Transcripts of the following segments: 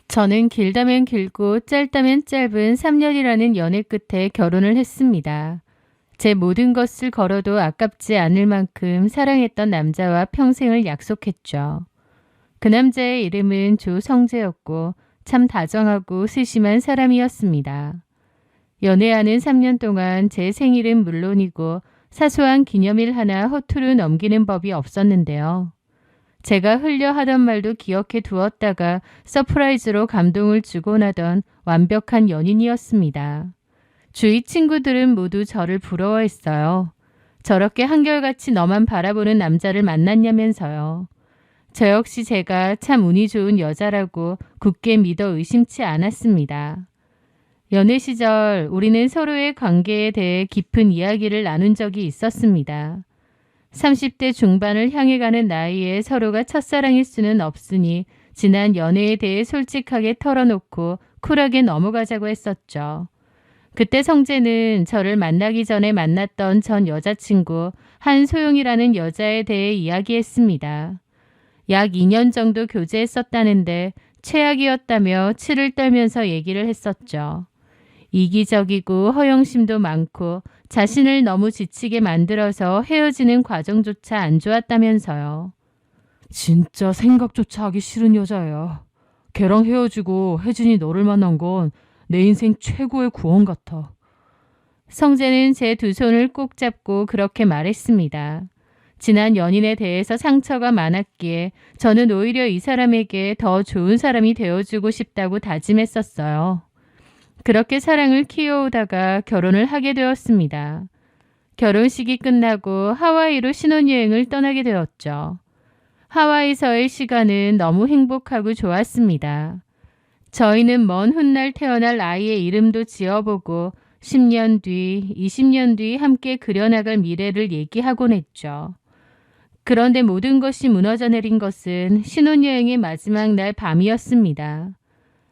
저는 길다면 길고 짧다면 짧은 3년이라는 연애 끝에 결혼을 했습니다. 제 모든 것을 걸어도 아깝지 않을 만큼 사랑했던 남자와 평생을 약속했죠. 그 남자의 이름은 조성재였고 참 다정하고 세심한 사람이었습니다. 연애하는 3년 동안 제 생일은 물론이고 사소한 기념일 하나 허투루 넘기는 법이 없었는데요. 제가 흘려 하던 말도 기억해 두었다가 서프라이즈로 감동을 주곤 하던 완벽한 연인이었습니다. 주위 친구들은 모두 저를 부러워했어요. 저렇게 한결같이 너만 바라보는 남자를 만났냐면서요. 저 역시 제가 참 운이 좋은 여자라고 굳게 믿어 의심치 않았습니다. 연애 시절 우리는 서로의 관계에 대해 깊은 이야기를 나눈 적이 있었습니다. 30대 중반을 향해 가는 나이에 서로가 첫사랑일 수는 없으니 지난 연애에 대해 솔직하게 털어놓고 쿨하게 넘어가자고 했었죠. 그때 성재는 저를 만나기 전에 만났던 전 여자친구 한소영이라는 여자에 대해 이야기했습니다. 약 2년 정도 교제했었다는데 최악이었다며 치를 떨면서 얘기를 했었죠. 이기적이고 허영심도 많고 자신을 너무 지치게 만들어서 헤어지는 과정조차 안 좋았다면서요. 진짜 생각조차 하기 싫은 여자야. 걔랑 헤어지고 혜진이 너를 만난 건 내 인생 최고의 구원 같아. 성재는 제 두 손을 꼭 잡고 그렇게 말했습니다. 지난 연인에 대해서 상처가 많았기에 저는 오히려 이 사람에게 더 좋은 사람이 되어주고 싶다고 다짐했었어요. 그렇게 사랑을 키워오다가 결혼을 하게 되었습니다. 결혼식이 끝나고 하와이로 신혼여행을 떠나게 되었죠. 하와이에서의 시간은 너무 행복하고 좋았습니다. 저희는 먼 훗날 태어날 아이의 이름도 지어보고 10년 뒤, 20년 뒤 함께 그려나갈 미래를 얘기하곤 했죠. 그런데 모든 것이 무너져 내린 것은 신혼여행의 마지막 날 밤이었습니다.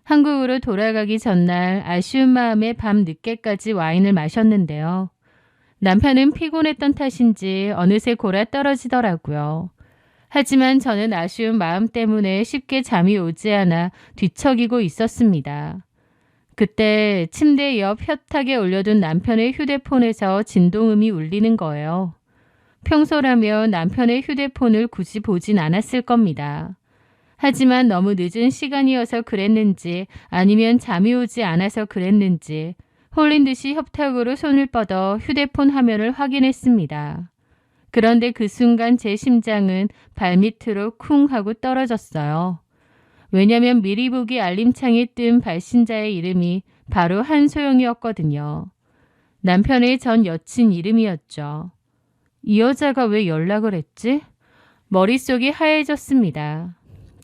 한국으로 돌아가기 전날 아쉬운 마음에 밤 늦게까지 와인을 마셨는데요. 남편은 피곤했던 탓인지 어느새 골아 떨어지더라고요. 하지만 저는 아쉬운 마음 때문에 쉽게 잠이 오지 않아 뒤척이고 있었습니다. 그때 침대 옆 혀탁에 올려둔 남편의 휴대폰에서 진동음이 울리는 거예요. 평소라면 남편의 휴대폰을 굳이 보진 않았을 겁니다. 하지만 너무 늦은 시간이어서 그랬는지 아니면 잠이 오지 않아서 그랬는지 홀린 듯이 협탁으로 손을 뻗어 휴대폰 화면을 확인했습니다. 그런데 그 순간 제 심장은 발밑으로 쿵 하고 떨어졌어요. 왜냐면 미리 보기 알림창에 뜬 발신자의 이름이 바로 한소영이었거든요. 남편의 전 여친 이름이었죠. 이 여자가 왜 연락을 했지? 머릿속이 하얘졌습니다.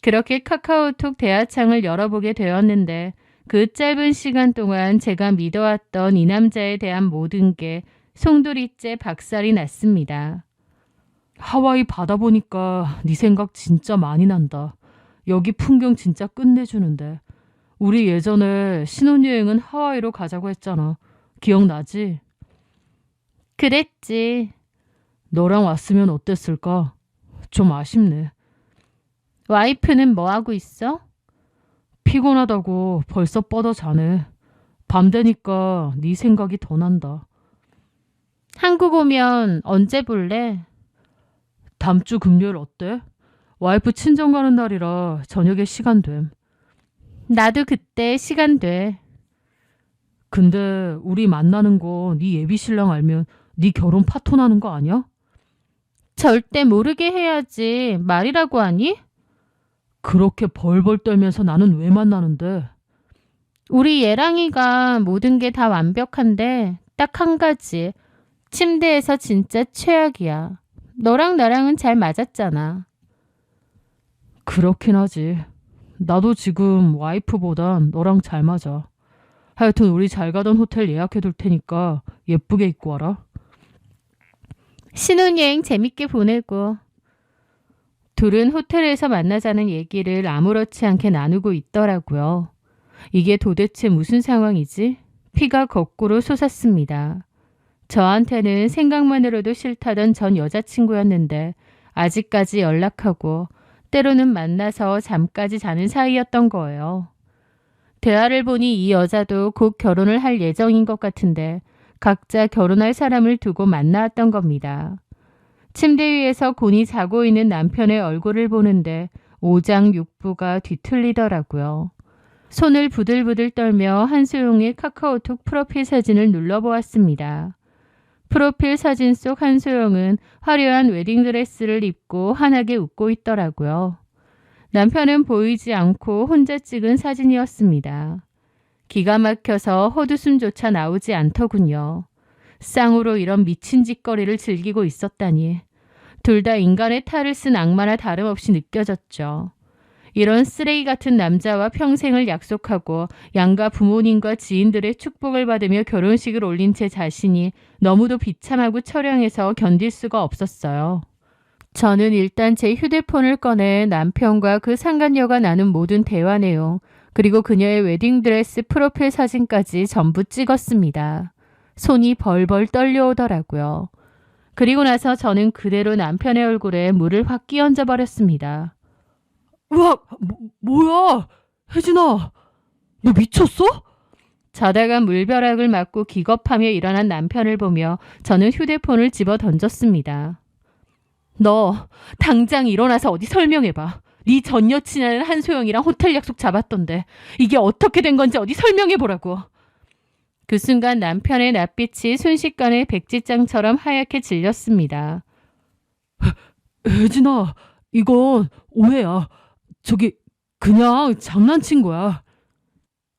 그렇게 카카오톡 대화창을 열어보게 되었는데 그 짧은 시간 동안 제가 믿어왔던 이 남자에 대한 모든 게 송두리째 박살이 났습니다. 하와이 바다 보니까 네 생각 진짜 많이 난다. 여기 풍경 진짜 끝내주는데. 우리 예전에 신혼여행은 하와이로 가자고 했잖아. 기억나지? 그랬지. 너랑 왔으면 어땠을까? 좀 아쉽네. 와이프는 뭐 하고 있어? 피곤하다고 벌써 뻗어 자네. 밤 되니까 네 생각이 더 난다. 한국 오면 언제 볼래? 다음 주 금요일 어때? 와이프 친정 가는 날이라 저녁에 시간 됨. 나도 그때 시간 돼. 근데 우리 만나는 거 네 예비 신랑 알면 네 결혼 파토나는 거 아니야? 절대 모르게 해야지. 말이라고 하니? 그렇게 벌벌 떨면서 나는 왜 만나는데? 우리 예랑이가 모든 게 다 완벽한데 딱 한 가지. 침대에서 진짜 최악이야. 너랑 나랑은 잘 맞았잖아. 그렇긴 하지. 나도 지금 와이프보단 너랑 잘 맞아. 하여튼 우리 잘 가던 호텔 예약해둘 테니까 예쁘게 입고 와라. 신혼여행 재밌게 보내고. 둘은 호텔에서 만나자는 얘기를 아무렇지 않게 나누고 있더라고요. 이게 도대체 무슨 상황이지? 피가 거꾸로 솟았습니다. 저한테는 생각만으로도 싫다던 전 여자친구였는데 아직까지 연락하고 때로는 만나서 잠까지 자는 사이였던 거예요. 대화를 보니 이 여자도 곧 결혼을 할 예정인 것 같은데 각자 결혼할 사람을 두고 만나왔던 겁니다. 침대 위에서 곤히 자고 있는 남편의 얼굴을 보는데 오장육부가 뒤틀리더라고요. 손을 부들부들 떨며 한소영의 카카오톡 프로필 사진을 눌러보았습니다. 프로필 사진 속 한소영은 화려한 웨딩드레스를 입고 환하게 웃고 있더라고요. 남편은 보이지 않고 혼자 찍은 사진이었습니다. 기가 막혀서 헛웃음조차 나오지 않더군요. 쌍으로 이런 미친 짓거리를 즐기고 있었다니. 둘 다 인간의 탈을 쓴 악마나 다름없이 느껴졌죠. 이런 쓰레기 같은 남자와 평생을 약속하고 양가 부모님과 지인들의 축복을 받으며 결혼식을 올린 제 자신이 너무도 비참하고 처량해서 견딜 수가 없었어요. 저는 일단 제 휴대폰을 꺼내 남편과 그 상간녀가 나눈 모든 대화 내용, 그리고 그녀의 웨딩드레스 프로필 사진까지 전부 찍었습니다. 손이 벌벌 떨려오더라고요. 그리고 나서 저는 그대로 남편의 얼굴에 물을 확 끼얹어 버렸습니다. 우와, 뭐야? 혜진아, 너 미쳤어? 자다가 물벼락을 맞고 기겁하며 일어난 남편을 보며 저는 휴대폰을 집어 던졌습니다. 너 당장 일어나서 어디 설명해봐. 네 전 여친이라는 한소영이랑 호텔 약속 잡았던데 이게 어떻게 된 건지 어디 설명해보라고. 그 순간 남편의 낯빛이 순식간에 백지장처럼 하얗게 질렸습니다. 혜진아, 이건 오해야. 저기 그냥 장난친 거야.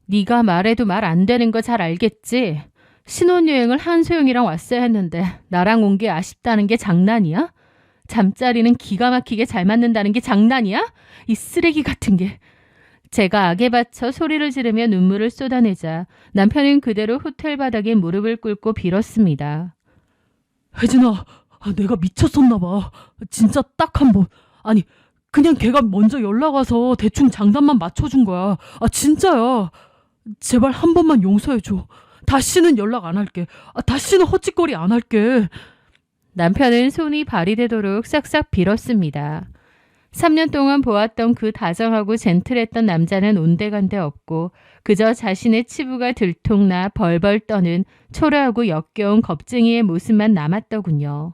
네가 말해도 말 안 되는 거 잘 알겠지? 신혼여행을 한소영이랑 왔어야 했는데 나랑 온 게 아쉽다는 게 장난이야? 잠자리는 기가 막히게 잘 맞는다는 게 장난이야? 이 쓰레기 같은 게. 제가 악에 받쳐 소리를 지르며 눈물을 쏟아내자 남편은 그대로 호텔 바닥에 무릎을 꿇고 빌었습니다. 혜진아, 내가 미쳤었나 봐. 진짜 딱 한 번. 아니, 그냥 걔가 먼저 연락 와서 대충 장단만 맞춰준 거야. 진짜야. 제발 한 번만 용서해줘. 다시는 연락 안 할게. 다시는 헛짓거리 안 할게. 남편은 손이 발이 되도록 싹싹 빌었습니다. 3년 동안 보았던 그 다정하고 젠틀했던 남자는 온데간데 없고 그저 자신의 치부가 들통나 벌벌 떠는 초라하고 역겨운 겁쟁이의 모습만 남았더군요.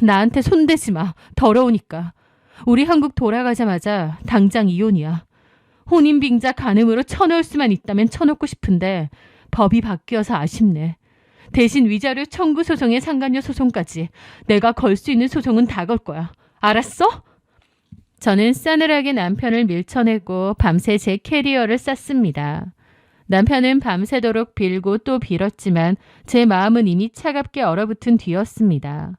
나한테 손대지 마. 더러우니까. 우리 한국 돌아가자마자 당장 이혼이야. 혼인빙자 간음으로 쳐넣을 수만 있다면 쳐놓고 싶은데 법이 바뀌어서 아쉽네. 대신 위자료 청구 소송에 상간녀 소송까지 내가 걸 수 있는 소송은 다 걸 거야. 알았어? 저는 싸늘하게 남편을 밀쳐내고 밤새 제 캐리어를 쌌습니다. 남편은 밤새도록 빌고 또 빌었지만 제 마음은 이미 차갑게 얼어붙은 뒤였습니다.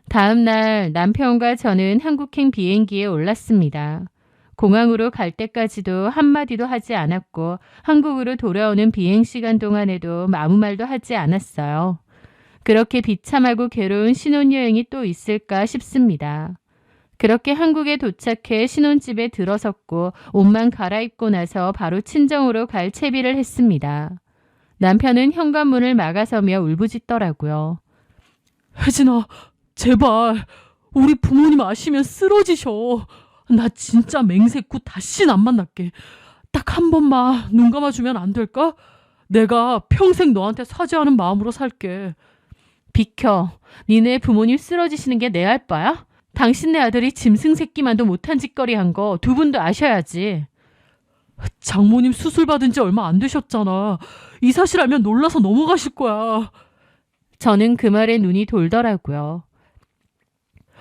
다음 날 남편과 저는 한국행 비행기에 올랐습니다. 공항으로 갈 때까지도 한마디도 하지 않았고 한국으로 돌아오는 비행시간 동안에도 아무 말도 하지 않았어요. 그렇게 비참하고 괴로운 신혼여행이 또 있을까 싶습니다. 그렇게 한국에 도착해 신혼집에 들어섰고 옷만 갈아입고 나서 바로 친정으로 갈 채비를 했습니다. 남편은 현관문을 막아서며 울부짖더라고요. 혜진아, 제발 우리 부모님 아시면 쓰러지셔. 나 진짜 맹세코 다시는 안 만날게. 딱 한 번만 눈 감아주면 안 될까? 내가 평생 너한테 사죄하는 마음으로 살게. 비켜. 니네 부모님 쓰러지시는 게 내 할 바야? 당신네 아들이 짐승 새끼만도 못한 짓거리 한 거 두 분도 아셔야지. 장모님 수술 받은 지 얼마 안 되셨잖아. 이 사실 알면 놀라서 넘어가실 거야. 저는 그 말에 눈이 돌더라고요.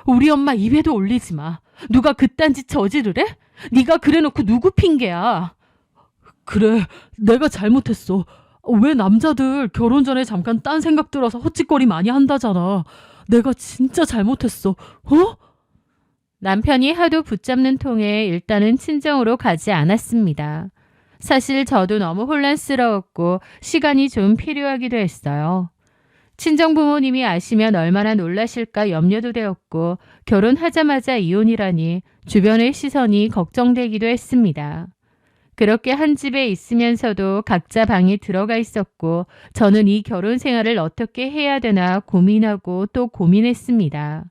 우리 엄마 입에도 올리지 마. 누가 그딴 짓 저지르래? 네가 그래놓고 누구 핑계야? 그래, 내가 잘못했어. 왜 남자들 결혼 전에 잠깐 딴 생각 들어서 헛짓거리 많이 한다잖아. 내가 진짜 잘못했어. 어? 남편이 하도 붙잡는 통에 일단은 친정으로 가지 않았습니다. 사실 저도 너무 혼란스러웠고 시간이 좀 필요하기도 했어요. 친정 부모님이 아시면 얼마나 놀라실까 염려도 되었고 결혼하자마자 이혼이라니 주변의 시선이 걱정되기도 했습니다. 그렇게 한 집에 있으면서도 각자 방에 들어가 있었고 저는 이 결혼 생활을 어떻게 해야 되나 고민하고 또 고민했습니다.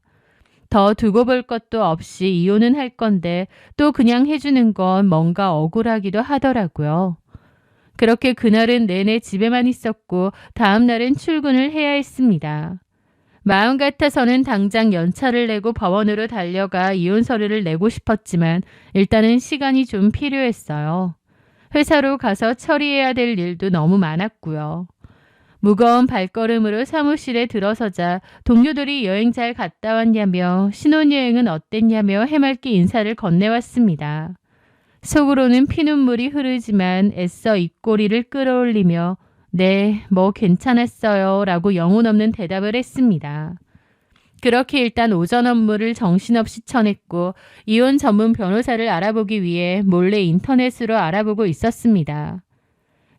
더 두고 볼 것도 없이 이혼은 할 건데 또 그냥 해주는 건 뭔가 억울하기도 하더라고요. 그렇게 그날은 내내 집에만 있었고 다음 날은 출근을 해야 했습니다. 마음 같아서는 당장 연차를 내고 법원으로 달려가 이혼 서류를 내고 싶었지만 일단은 시간이 좀 필요했어요. 회사로 가서 처리해야 될 일도 너무 많았고요. 무거운 발걸음으로 사무실에 들어서자 동료들이 여행 잘 갔다 왔냐며 신혼여행은 어땠냐며 해맑게 인사를 건네왔습니다. 속으로는 피눈물이 흐르지만 애써 입꼬리를 끌어올리며 네, 뭐 괜찮았어요 라고 영혼 없는 대답을 했습니다. 그렇게 일단 오전 업무를 정신없이 쳐냈고 이혼 전문 변호사를 알아보기 위해 몰래 인터넷으로 알아보고 있었습니다.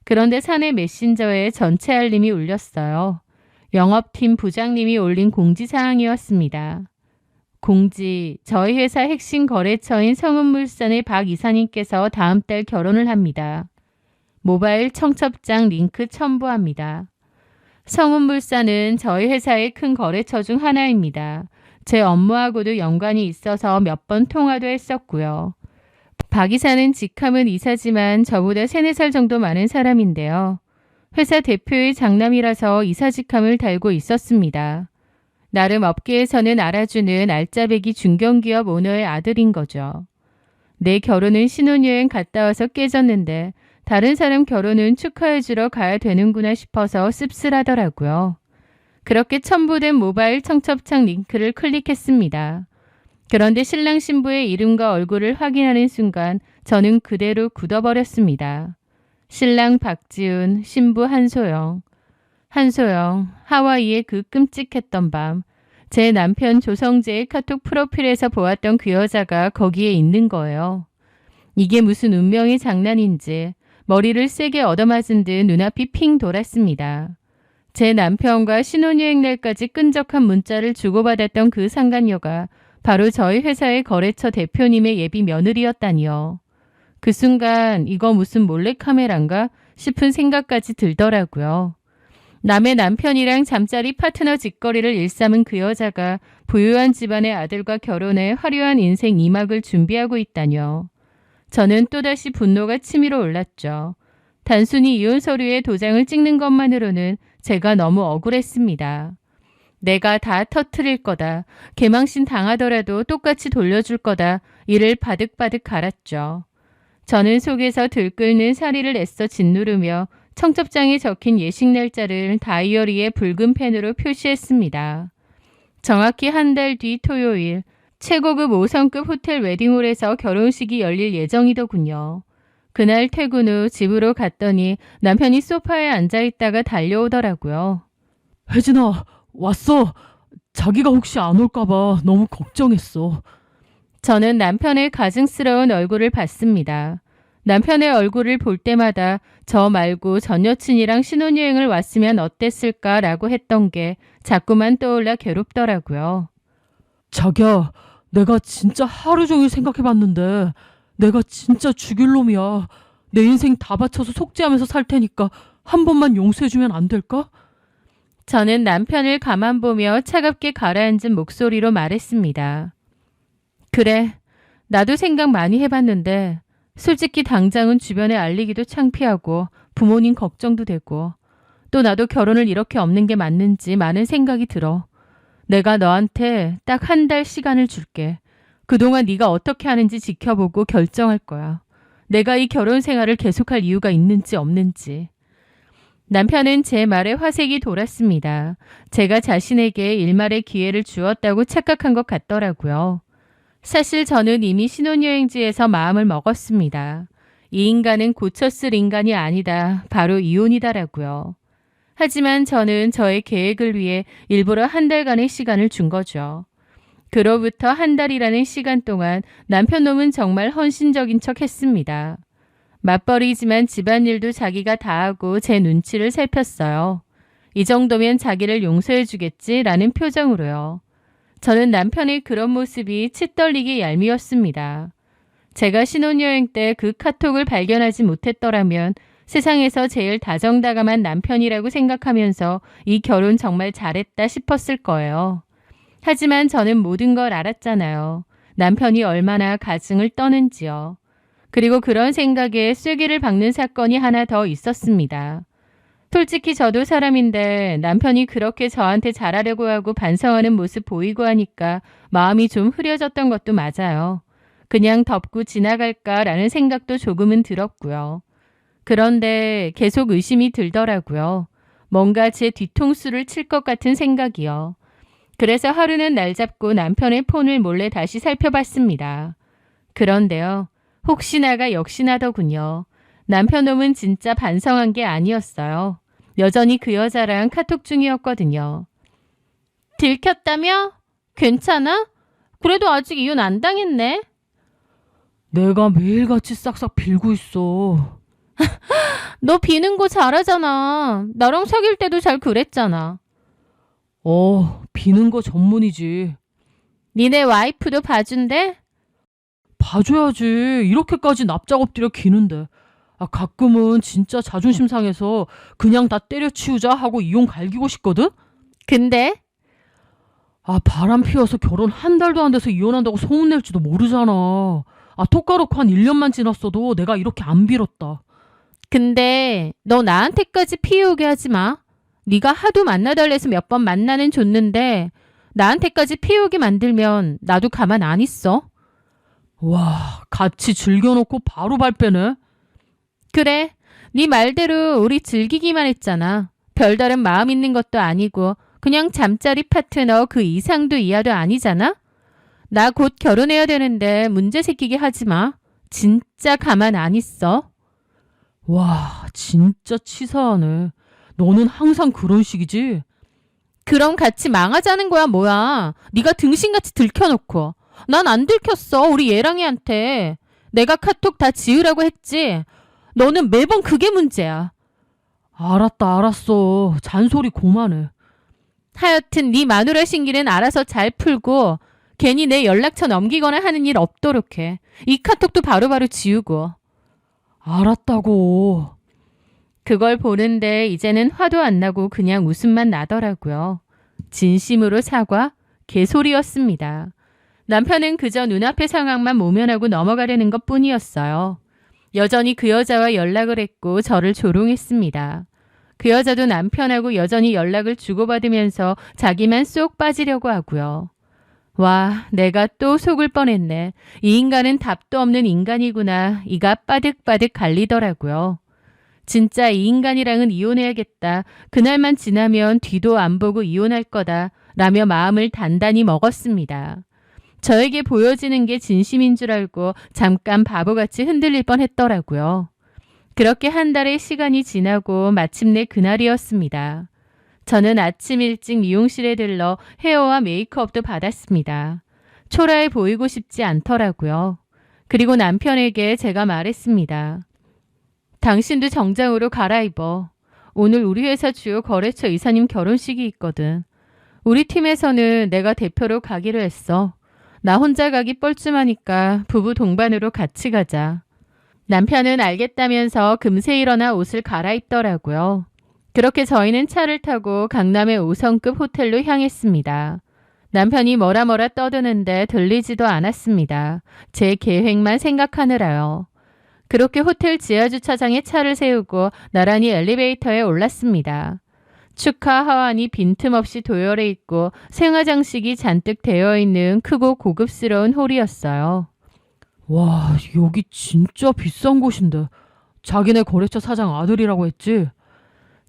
그런데 사내 메신저에 전체 알림이 울렸어요. 영업팀 부장님이 올린 공지사항이었습니다. 공지, 저희 회사 핵심 거래처인 성운물산의 박 이사님께서 다음 달 결혼을 합니다. 모바일 청첩장 링크 첨부합니다. 성운물산은 저희 회사의 큰 거래처 중 하나입니다. 제 업무하고도 연관이 있어서 몇 번 통화도 했었고요. 박 이사는 직함은 이사지만 저보다 3, 4살 정도 많은 사람인데요. 회사 대표의 장남이라서 이사 직함을 달고 있었습니다. 나름 업계에서는 알아주는 알짜배기 중견기업 오너의 아들인 거죠. 내 결혼은 신혼여행 갔다 와서 깨졌는데 다른 사람 결혼은 축하해주러 가야 되는구나 싶어서 씁쓸하더라고요. 그렇게 첨부된 모바일 청첩장 링크를 클릭했습니다. 그런데 신랑 신부의 이름과 얼굴을 확인하는 순간 저는 그대로 굳어버렸습니다. 신랑 박지훈, 신부 한소영. 한소영, 하와이의 그 끔찍했던 밤. 제 남편 조성재의 카톡 프로필에서 보았던 그 여자가 거기에 있는 거예요. 이게 무슨 운명의 장난인지 머리를 세게 얻어맞은 듯 눈앞이 핑 돌았습니다. 제 남편과 신혼여행 날까지 끈적한 문자를 주고받았던 그 상간녀가 바로 저희 회사의 거래처 대표님의 예비 며느리였다니요. 그 순간 이거 무슨 몰래카메라인가 싶은 생각까지 들더라고요. 남의 남편이랑 잠자리 파트너 짓거리를 일삼은 그 여자가 부유한 집안의 아들과 결혼해 화려한 인생 2막을 준비하고 있다뇨. 저는 또다시 분노가 치밀어 올랐죠. 단순히 이혼 서류에 도장을 찍는 것만으로는 제가 너무 억울했습니다. 내가 다 터트릴 거다. 개망신 당하더라도 똑같이 돌려줄 거다. 이를 바득바득 갈았죠. 저는 속에서 들끓는 사리를 애써 짓누르며 청첩장에 적힌 예식 날짜를 다이어리에 붉은 펜으로 표시했습니다. 정확히 한 달 뒤 토요일, 최고급 5성급 호텔 웨딩홀에서 결혼식이 열릴 예정이더군요. 그날 퇴근 후 집으로 갔더니 남편이 소파에 앉아있다가 달려오더라고요. 혜진아, 왔어. 자기가 혹시 안 올까봐 너무 걱정했어. 저는 남편의 가증스러운 얼굴을 봤습니다. 남편의 얼굴을 볼 때마다 저 말고 전 여친이랑 신혼여행을 왔으면 어땠을까라고 했던 게 자꾸만 떠올라 괴롭더라고요. 자기야, 내가 진짜 하루 종일 생각해봤는데 내가 진짜 죽일 놈이야. 내 인생 다 바쳐서 속죄하면서 살 테니까 한 번만 용서해주면 안 될까? 저는 남편을 가만 보며 차갑게 가라앉은 목소리로 말했습니다. 그래, 나도 생각 많이 해봤는데 솔직히 당장은 주변에 알리기도 창피하고 부모님 걱정도 되고 또 나도 결혼을 이렇게 없는 게 맞는지 많은 생각이 들어. 내가 너한테 딱 한 달 시간을 줄게. 그동안 네가 어떻게 하는지 지켜보고 결정할 거야. 내가 이 결혼 생활을 계속할 이유가 있는지 없는지. 남편은 제 말에 화색이 돌았습니다. 제가 자신에게 일말의 기회를 주었다고 착각한 것 같더라고요. 사실 저는 이미 신혼여행지에서 마음을 먹었습니다. 이 인간은 고쳤을 인간이 아니다. 바로 이혼이다라고요. 하지만 저는 저의 계획을 위해 일부러 한 달간의 시간을 준 거죠. 그로부터 한 달이라는 시간 동안 남편 놈은 정말 헌신적인 척 했습니다. 맞벌이지만 집안일도 자기가 다 하고 제 눈치를 살폈어요. 이 정도면 자기를 용서해 주겠지라는 표정으로요. 저는 남편의 그런 모습이 치떨리게 얄미웠습니다. 제가 신혼여행 때 그 카톡을 발견하지 못했더라면 세상에서 제일 다정다감한 남편이라고 생각하면서 이 결혼 정말 잘했다 싶었을 거예요. 하지만 저는 모든 걸 알았잖아요. 남편이 얼마나 가증을 떠는지요. 그리고 그런 생각에 쐐기를 박는 사건이 하나 더 있었습니다. 솔직히 저도 사람인데 남편이 그렇게 저한테 잘하려고 하고 반성하는 모습 보이고 하니까 마음이 좀 흐려졌던 것도 맞아요. 그냥 덮고 지나갈까라는 생각도 조금은 들었고요. 그런데 계속 의심이 들더라고요. 뭔가 제 뒤통수를 칠 것 같은 생각이요. 그래서 하루는 날 잡고 남편의 폰을 몰래 다시 살펴봤습니다. 그런데요. 혹시나가 역시나더군요. 남편 놈은 진짜 반성한 게 아니었어요. 여전히 그 여자랑 카톡 중이었거든요. 들켰다며? 괜찮아? 그래도 아직 이혼 안 당했네. 내가 매일같이 싹싹 빌고 있어. 너 비는 거 잘하잖아. 나랑 사귈 때도 잘 그랬잖아. 비는 거 전문이지. 니네 와이프도 봐준대? 봐줘야지. 이렇게까지 납작 엎드려 기는데. 가끔은 진짜 자존심 상해서 그냥 다 때려치우자 하고 이혼 갈기고 싶거든? 근데? 바람 피워서 결혼 한 달도 안 돼서 이혼한다고 소문낼지도 모르잖아. 톡 까놓고 한 1년만 지났어도 내가 이렇게 안 빌었다. 근데 너 나한테까지 피해오게 하지 마. 네가 하도 만나달래서 몇 번 만나는 줬는데 나한테까지 피해오게 만들면 나도 가만 안 있어. 와, 같이 즐겨놓고 바로 발빼네. 그래, 네 말대로 우리 즐기기만 했잖아. 별다른 마음 있는 것도 아니고 그냥 잠자리 파트너 그 이상도 이하도 아니잖아. 나 곧 결혼해야 되는데 문제 생기게 하지 마. 진짜 가만 안 있어. 와, 진짜 치사하네. 너는 항상 그런 식이지? 그럼 같이 망하자는 거야 뭐야. 네가 등신같이 들켜놓고. 난 안 들켰어 우리 예랑이한테. 내가 카톡 다 지우라고 했지. 너는 매번 그게 문제야. 알았다, 알았어. 잔소리 그만해. 하여튼 네 마누라 신기는 알아서 잘 풀고 괜히 내 연락처 넘기거나 하는 일 없도록 해. 이 카톡도 바로바로 지우고. 알았다고. 그걸 보는데 이제는 화도 안 나고 그냥 웃음만 나더라고요. 진심으로 사과, 개소리였습니다. 남편은 그저 눈앞의 상황만 모면하고 넘어가려는 것 뿐이었어요. 여전히 그 여자와 연락을 했고 저를 조롱했습니다. 그 여자도 남편하고 여전히 연락을 주고받으면서 자기만 쏙 빠지려고 하고요. 와, 내가 또 속을 뻔했네. 이 인간은 답도 없는 인간이구나. 이가 빠득빠득 갈리더라고요. 진짜 이 인간이랑은 이혼해야겠다. 그날만 지나면 뒤도 안 보고 이혼할 거다. 라며 마음을 단단히 먹었습니다. 저에게 보여지는 게 진심인 줄 알고 잠깐 바보같이 흔들릴 뻔했더라고요. 그렇게 한 달의 시간이 지나고 마침내 그날이었습니다. 저는 아침 일찍 미용실에 들러 헤어와 메이크업도 받았습니다. 초라해 보이고 싶지 않더라고요. 그리고 남편에게 제가 말했습니다. 당신도 정장으로 갈아입어. 오늘 우리 회사 주요 거래처 이사님 결혼식이 있거든. 우리 팀에서는 내가 대표로 가기로 했어. 나 혼자 가기 뻘쭘하니까 부부 동반으로 같이 가자. 남편은 알겠다면서 금세 일어나 옷을 갈아입더라고요. 그렇게 저희는 차를 타고 강남의 5성급 호텔로 향했습니다. 남편이 뭐라 떠드는데 들리지도 않았습니다. 제 계획만 생각하느라요. 그렇게 호텔 지하주차장에 차를 세우고 나란히 엘리베이터에 올랐습니다. 축하 하완이 빈틈없이 도열해 있고 생화장식이 잔뜩 되어 있는 크고 고급스러운 홀이었어요. 와, 여기 진짜 비싼 곳인데. 자기네 거래처 사장 아들이라고 했지?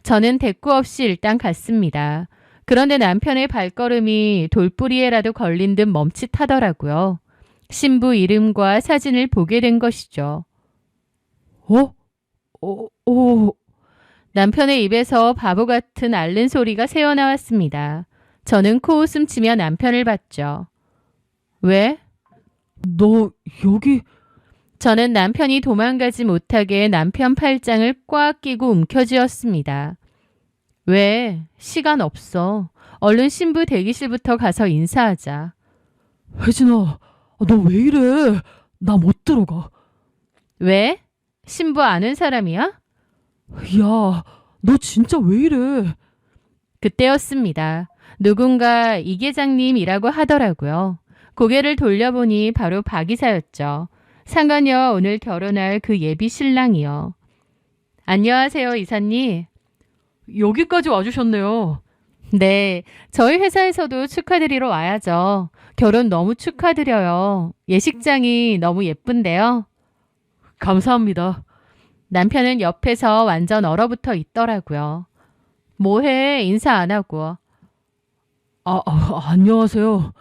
저는 대꾸 없이 일단 갔습니다. 그런데 남편의 발걸음이 돌뿌리에라도 걸린 듯 멈칫하더라고요. 신부 이름과 사진을 보게 된 것이죠. 남편의 입에서 바보 같은 앓는 소리가 새어나왔습니다. 저는 코웃음 치며 남편을 봤죠. 왜? 너 여기... 저는 남편이 도망가지 못하게 남편 팔짱을 꽉 끼고 움켜쥐었습니다. 왜? 시간 없어. 얼른 신부 대기실부터 가서 인사하자. 혜진아, 너 왜 이래? 나 못 들어가. 왜? 신부 아는 사람이야? 야, 너 진짜 왜 이래? 그때였습니다. 누군가 이 계장님이라고 하더라고요. 고개를 돌려보니 바로 박 이사였죠. 상간녀 오늘 결혼할 그 예비 신랑이요. 안녕하세요, 이사님. 여기까지 와주셨네요. 네, 저희 회사에서도 축하드리러 와야죠. 결혼 너무 축하드려요. 예식장이 너무 예쁜데요. 감사합니다. 남편은 옆에서 완전 얼어붙어 있더라고요. 뭐해, 인사 안 하고. 안녕하세요.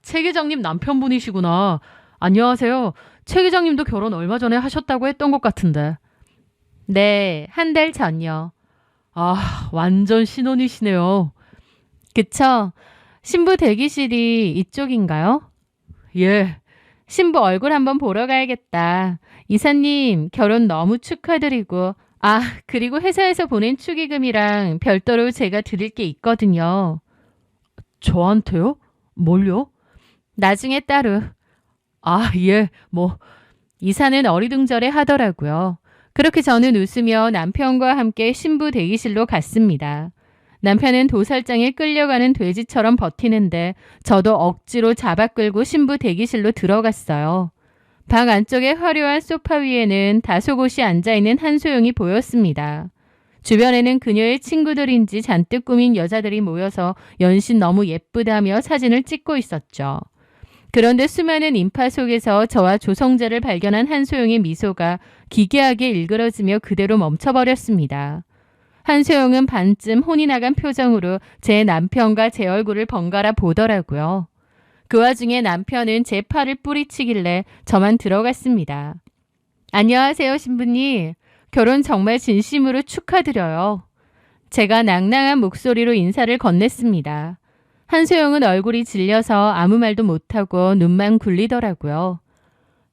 최 계장님 남편분이시구나. 안녕하세요. 최 계장님도 결혼 얼마 전에 하셨다고 했던 것 같은데. 네, 한 달 전요. 완전 신혼이시네요. 그쵸? 신부 대기실이 이쪽인가요? 예, 신부 얼굴 한번 보러 가야겠다. 이사님, 결혼 너무 축하드리고, 그리고 회사에서 보낸 축의금이랑 별도로 제가 드릴 게 있거든요. 저한테요? 뭘요? 나중에 따로. 예, 이사는 어리둥절해 하더라고요. 그렇게 저는 웃으며 남편과 함께 신부 대기실로 갔습니다. 남편은 도살장에 끌려가는 돼지처럼 버티는데 저도 억지로 잡아 끌고 신부 대기실로 들어갔어요. 방 안쪽의 화려한 소파 위에는 다소곳이 앉아있는 한소영이 보였습니다. 주변에는 그녀의 친구들인지 잔뜩 꾸민 여자들이 모여서 연신 너무 예쁘다며 사진을 찍고 있었죠. 그런데 수많은 인파 속에서 저와 조성재를 발견한 한소영의 미소가 기괴하게 일그러지며 그대로 멈춰버렸습니다. 한소영은 반쯤 혼이 나간 표정으로 제 남편과 제 얼굴을 번갈아 보더라고요. 그 와중에 남편은 제 팔을 뿌리치길래 저만 들어갔습니다. 안녕하세요, 신부님. 결혼 정말 진심으로 축하드려요. 제가 낭낭한 목소리로 인사를 건넸습니다. 한소영은 얼굴이 질려서 아무 말도 못하고 눈만 굴리더라고요.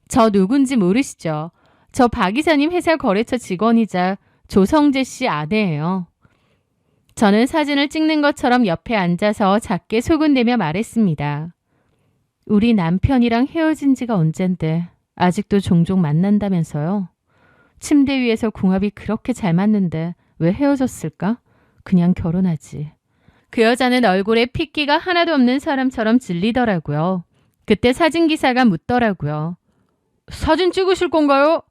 저 누군지 모르시죠? 저 박 이사님 회사 거래처 직원이자 조성재 씨 아내예요. 저는 사진을 찍는 것처럼 옆에 앉아서 작게 소근대며 말했습니다. 우리 남편이랑 헤어진 지가 언젠데 아직도 종종 만난다면서요? 침대 위에서 궁합이 그렇게 잘 맞는데 왜 헤어졌을까? 그냥 결혼하지. 그 여자는 얼굴에 핏기가 하나도 없는 사람처럼 질리더라고요. 그때 사진기사가 묻더라고요. 사진 찍으실 건가요?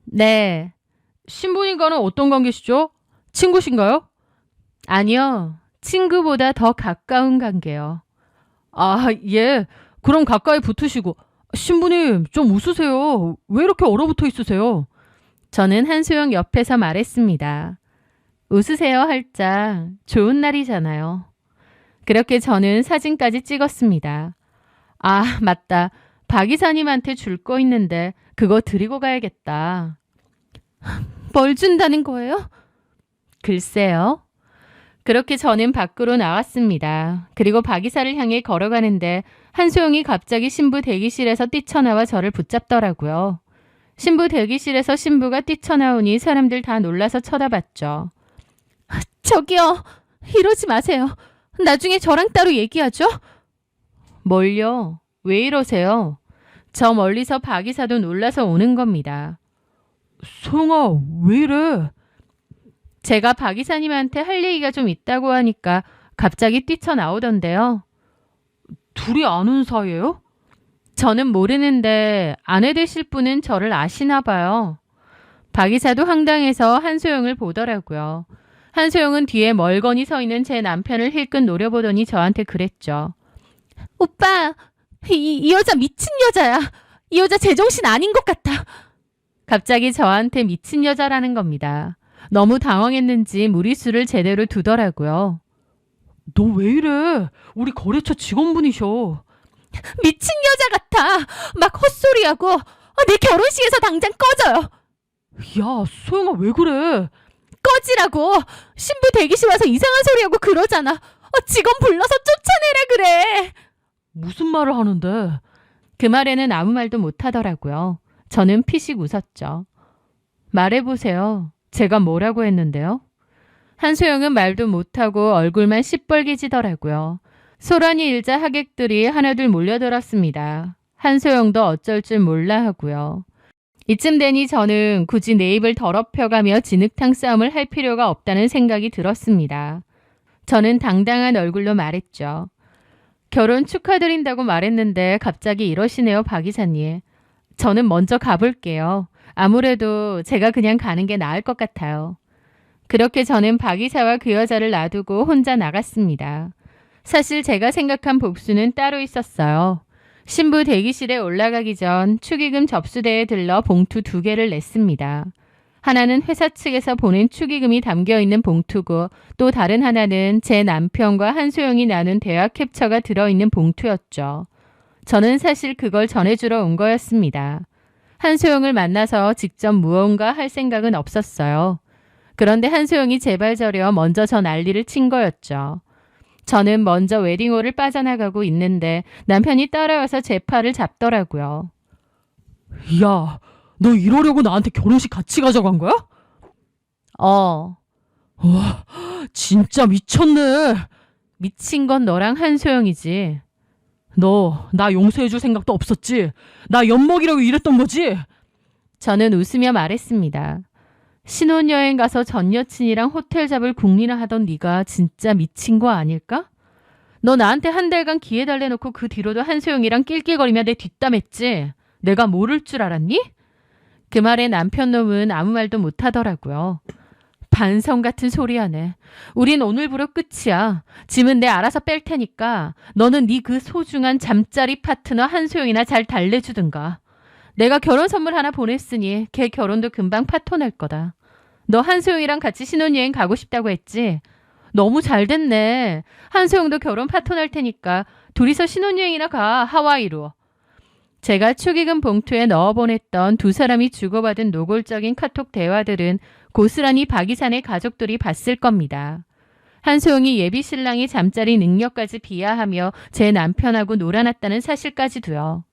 네. 신부님과는 어떤 관계시죠? 친구신가요? 아니요. 친구보다 더 가까운 관계요. 예. 그럼 가까이 붙으시고. 신부님, 좀 웃으세요. 왜 이렇게 얼어붙어 있으세요? 저는 한소영 옆에서 말했습니다. 웃으세요, 활짝. 좋은 날이잖아요. 그렇게 저는 사진까지 찍었습니다. 맞다. 박 이사님한테 줄 거 있는데 그거 드리고 가야겠다. 뭘 준다는 거예요? 글쎄요. 그렇게 저는 밖으로 나왔습니다. 그리고 박 이사를 향해 걸어가는데 한소영이 갑자기 신부 대기실에서 뛰쳐나와 저를 붙잡더라고요. 신부 대기실에서 신부가 뛰쳐나오니 사람들 다 놀라서 쳐다봤죠. 저기요. 이러지 마세요. 나중에 저랑 따로 얘기하죠. 뭘요? 왜 이러세요? 저 멀리서 박 이사도 놀라서 오는 겁니다. 소영아, 왜 이래? 제가 박 이사님한테 할 얘기가 좀 있다고 하니까 갑자기 뛰쳐나오던데요. 둘이 아는 사이예요? 저는 모르는데 아내 되실 분은 저를 아시나 봐요. 박 이사도 황당해서 한소영을 보더라고요. 한소영은 뒤에 멀거니 서 있는 제 남편을 힐끗 노려보더니 저한테 그랬죠. 오빠, 이 여자 미친 여자야. 이 여자 제정신 아닌 것 같아. 갑자기 저한테 미친 여자라는 겁니다. 너무 당황했는지 무리수를 제대로 두더라고요. 너 왜 이래? 우리 거래처 직원분이셔. 미친 여자 같아. 막 헛소리하고 내 결혼식에서 당장 꺼져요. 야, 소영아, 왜 그래? 꺼지라고. 신부 대기실 와서 이상한 소리하고 그러잖아. 직원 불러서 쫓아내라 그래. 무슨 말을 하는데? 그 말에는 아무 말도 못하더라고요. 저는 피식 웃었죠. 말해보세요. 제가 뭐라고 했는데요? 한소영은 말도 못하고 얼굴만 시뻘개지더라고요. 소란이 일자 하객들이 하나둘 몰려들었습니다. 한소영도 어쩔 줄 몰라 하고요. 이쯤 되니 저는 굳이 내 입을 더럽혀가며 진흙탕 싸움을 할 필요가 없다는 생각이 들었습니다. 저는 당당한 얼굴로 말했죠. 결혼 축하드린다고 말했는데 갑자기 이러시네요, 박 이사님. 저는 먼저 가볼게요. 아무래도 제가 그냥 가는 게 나을 것 같아요. 그렇게 저는 박 이사와 그 여자를 놔두고 혼자 나갔습니다. 사실 제가 생각한 복수는 따로 있었어요. 신부 대기실에 올라가기 전 축의금 접수대에 들러 봉투 2개를 냈습니다. 하나는 회사 측에서 보낸 축의금이 담겨 있는 봉투고 또 다른 하나는 제 남편과 한소영이 나눈 대화 캡처가 들어있는 봉투였죠. 저는 사실 그걸 전해주러 온 거였습니다. 한소영을 만나서 직접 무언가 할 생각은 없었어요. 그런데 한소영이 제발 저려 먼저 저 난리를 친 거였죠. 저는 먼저 웨딩홀을 빠져나가고 있는데 남편이 따라와서 제 팔을 잡더라고요. 야, 너 이러려고 나한테 결혼식 같이 가져간 거야? 와, 진짜 미쳤네. 미친 건 너랑 한소영이지. 너 나 용서해줄 생각도 없었지? 나 엿먹이라고 이랬던 거지? 저는 웃으며 말했습니다. 신혼여행 가서 전 여친이랑 호텔 잡을 궁리나 하던 네가 진짜 미친 거 아닐까? 너 나한테 한 달간 기회 달래놓고 그 뒤로도 한소영이랑 낄낄거리며 내 뒷담했지? 내가 모를 줄 알았니? 그 말에 남편 놈은 아무 말도 못하더라고요. 반성 같은 소리 하네. 우린 오늘부로 끝이야. 짐은 내 알아서 뺄 테니까 너는 네 그 소중한 잠자리 파트너 한소영이나 잘 달래주든가. 내가 결혼 선물 하나 보냈으니 걔 결혼도 금방 파토 날 거다. 너 한소영이랑 같이 신혼여행 가고 싶다고 했지? 너무 잘 됐네. 한소영도 결혼 파토 날 테니까 둘이서 신혼여행이나 가, 하와이로. 제가 축의금 봉투에 넣어 보냈던 두 사람이 주고받은 노골적인 카톡 대화들은 고스란히 박이산의 가족들이 봤을 겁니다. 한소영이 예비 신랑의 잠자리 능력까지 비하하며 제 남편하고 놀아났다는 사실까지도요.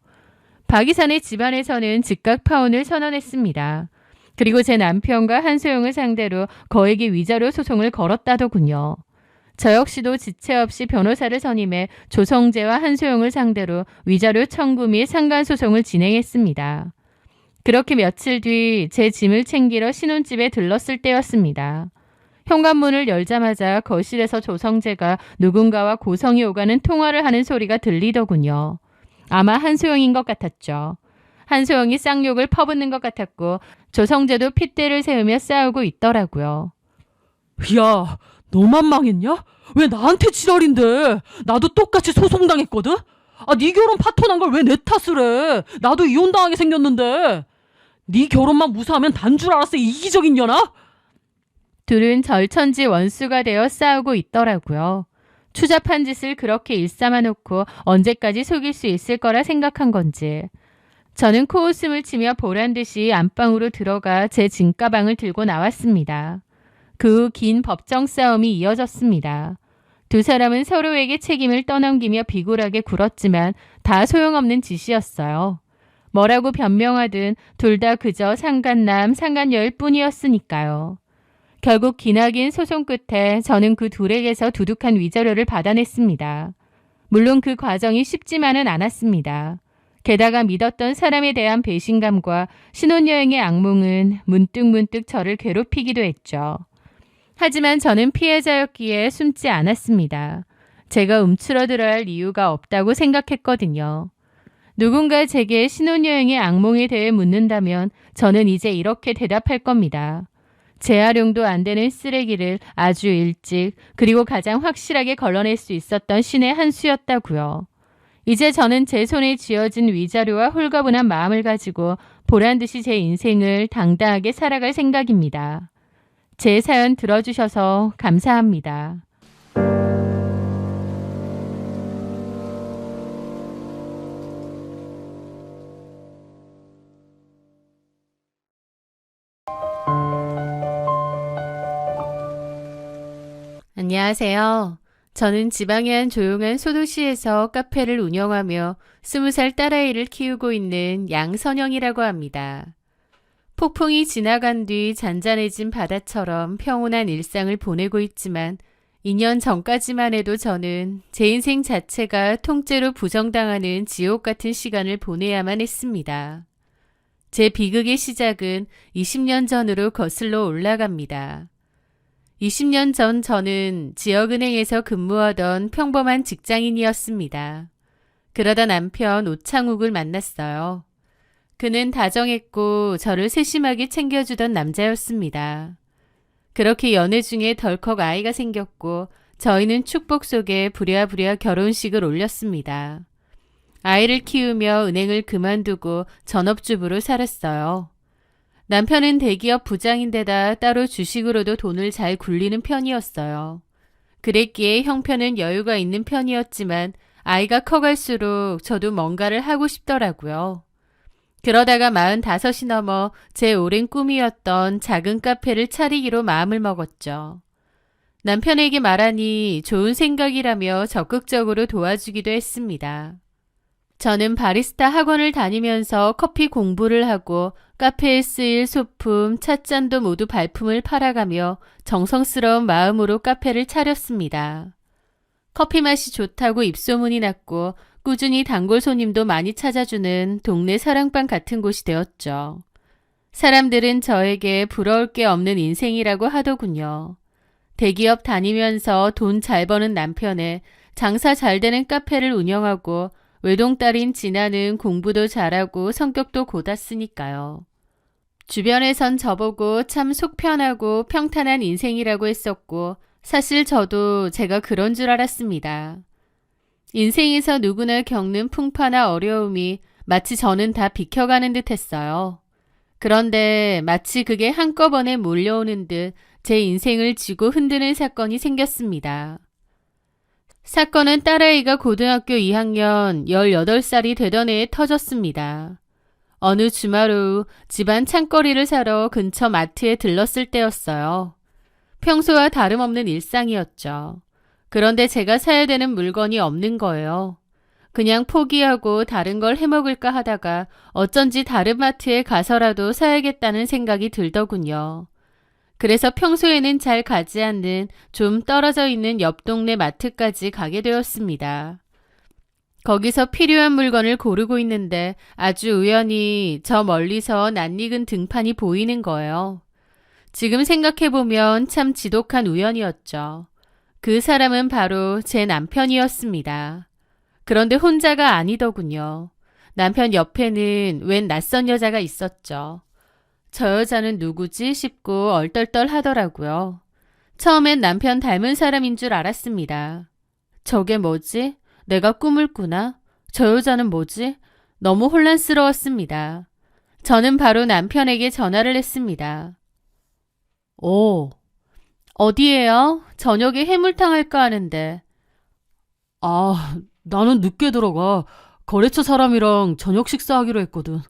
박이산의 집안에서는 즉각 파혼을 선언했습니다. 그리고 제 남편과 한소영을 상대로 거액의 위자료 소송을 걸었다더군요. 저 역시도 지체 없이 변호사를 선임해 조성재와 한소영을 상대로 위자료 청구 및 상간소송을 진행했습니다. 그렇게 며칠 뒤 제 짐을 챙기러 신혼집에 들렀을 때였습니다. 현관문을 열자마자 거실에서 조성재가 누군가와 고성이 오가는 통화를 하는 소리가 들리더군요. 아마 한소영인 것 같았죠. 한소영이 쌍욕을 퍼붓는 것 같았고 조성재도 핏대를 세우며 싸우고 있더라고요. 야, 너만 망했냐? 왜 나한테 지랄인데? 나도 똑같이 소송당했거든? 네 결혼 파토 난 걸 왜 내 탓을 해? 나도 이혼당하게 생겼는데. 네 결혼만 무사하면 단 줄 알았어, 이기적인 년아? 둘은 절천지 원수가 되어 싸우고 있더라고요. 추잡한 짓을 그렇게 일삼아 놓고 언제까지 속일 수 있을 거라 생각한 건지. 저는 코웃음을 치며 보란듯이 안방으로 들어가 제 짐가방을 들고 나왔습니다. 그 후 긴 법정 싸움이 이어졌습니다. 두 사람은 서로에게 책임을 떠넘기며 비굴하게 굴었지만 다 소용없는 짓이었어요. 뭐라고 변명하든 둘 다 그저 상간남, 상간녀일 뿐이었으니까요. 결국 기나긴 소송 끝에 저는 그 둘에게서 두둑한 위자료를 받아냈습니다. 물론 그 과정이 쉽지만은 않았습니다. 게다가 믿었던 사람에 대한 배신감과 신혼여행의 악몽은 문득문득 저를 괴롭히기도 했죠. 하지만 저는 피해자였기에 숨지 않았습니다. 제가 움츠러들어야 할 이유가 없다고 생각했거든요. 누군가 제게 신혼여행의 악몽에 대해 묻는다면 저는 이제 이렇게 대답할 겁니다. 재활용도 안 되는 쓰레기를 아주 일찍 그리고 가장 확실하게 걸러낼 수 있었던 신의 한 수였다고요. 이제 저는 제 손에 쥐어진 위자료와 홀가분한 마음을 가지고 보란듯이 제 인생을 당당하게 살아갈 생각입니다. 제 사연 들어주셔서 감사합니다. 안녕하세요. 저는 지방의 한 조용한 소도시에서 카페를 운영하며 20살 딸아이를 키우고 있는 양선영이라고 합니다. 폭풍이 지나간 뒤 잔잔해진 바다처럼 평온한 일상을 보내고 있지만 2년 전까지만 해도 저는 제 인생 자체가 통째로 부정당하는 지옥 같은 시간을 보내야만 했습니다. 제 비극의 시작은 20년 전으로 거슬러 올라갑니다. 20년 전 저는 지역은행에서 근무하던 평범한 직장인이었습니다. 그러다 남편 오창욱을 만났어요. 그는 다정했고 저를 세심하게 챙겨주던 남자였습니다. 그렇게 연애 중에 덜컥 아이가 생겼고 저희는 축복 속에 부랴부랴 결혼식을 올렸습니다. 아이를 키우며 은행을 그만두고 전업주부로 살았어요. 남편은 대기업 부장인데다 따로 주식으로도 돈을 잘 굴리는 편이었어요. 그랬기에 형편은 여유가 있는 편이었지만 아이가 커갈수록 저도 뭔가를 하고 싶더라고요. 그러다가 45이 넘어 제 오랜 꿈이었던 작은 카페를 차리기로 마음을 먹었죠. 남편에게 말하니 좋은 생각이라며 적극적으로 도와주기도 했습니다. 저는 바리스타 학원을 다니면서 커피 공부를 하고 카페에 쓰일 소품, 찻잔도 모두 발품을 팔아가며 정성스러운 마음으로 카페를 차렸습니다. 커피 맛이 좋다고 입소문이 났고 꾸준히 단골 손님도 많이 찾아주는 동네 사랑방 같은 곳이 되었죠. 사람들은 저에게 부러울 게 없는 인생이라고 하더군요. 대기업 다니면서 돈 잘 버는 남편에 장사 잘 되는 카페를 운영하고 외동딸인 진아는 공부도 잘하고 성격도 고닫으니까요. 주변에선 저보고 참 속편하고 평탄한 인생이라고 했었고 사실 저도 제가 그런 줄 알았습니다. 인생에서 누구나 겪는 풍파나 어려움이 마치 저는 다 비켜가는 듯 했어요. 그런데 마치 그게 한꺼번에 몰려오는 듯 제 인생을 쥐고 흔드는 사건이 생겼습니다. 사건은 딸아이가 고등학교 2학년 18살이 되던 해에 터졌습니다. 어느 주말 오후 집안 창거리를 사러 근처 마트에 들렀을 때였어요. 평소와 다름없는 일상이었죠. 그런데 제가 사야 되는 물건이 없는 거예요. 그냥 포기하고 다른 걸 해먹을까 하다가 어쩐지 다른 마트에 가서라도 사야겠다는 생각이 들더군요. 그래서 평소에는 잘 가지 않는 좀 떨어져 있는 옆 동네 마트까지 가게 되었습니다. 거기서 필요한 물건을 고르고 있는데 아주 우연히 저 멀리서 낯익은 등판이 보이는 거예요. 지금 생각해보면 참 지독한 우연이었죠. 그 사람은 바로 제 남편이었습니다. 그런데 혼자가 아니더군요. 남편 옆에는 웬 낯선 여자가 있었죠. 저 여자는 누구지 싶고 얼떨떨 하더라고요. 처음엔 남편 닮은 사람인 줄 알았습니다. 저게 뭐지? 내가 꿈을 꾸나? 저 여자는 뭐지? 너무 혼란스러웠습니다. 저는 바로 남편에게 전화를 했습니다. 어디에요? 저녁에 해물탕 할까 하는데. 나는 늦게 들어가. 거래처 사람이랑 저녁 식사하기로 했거든.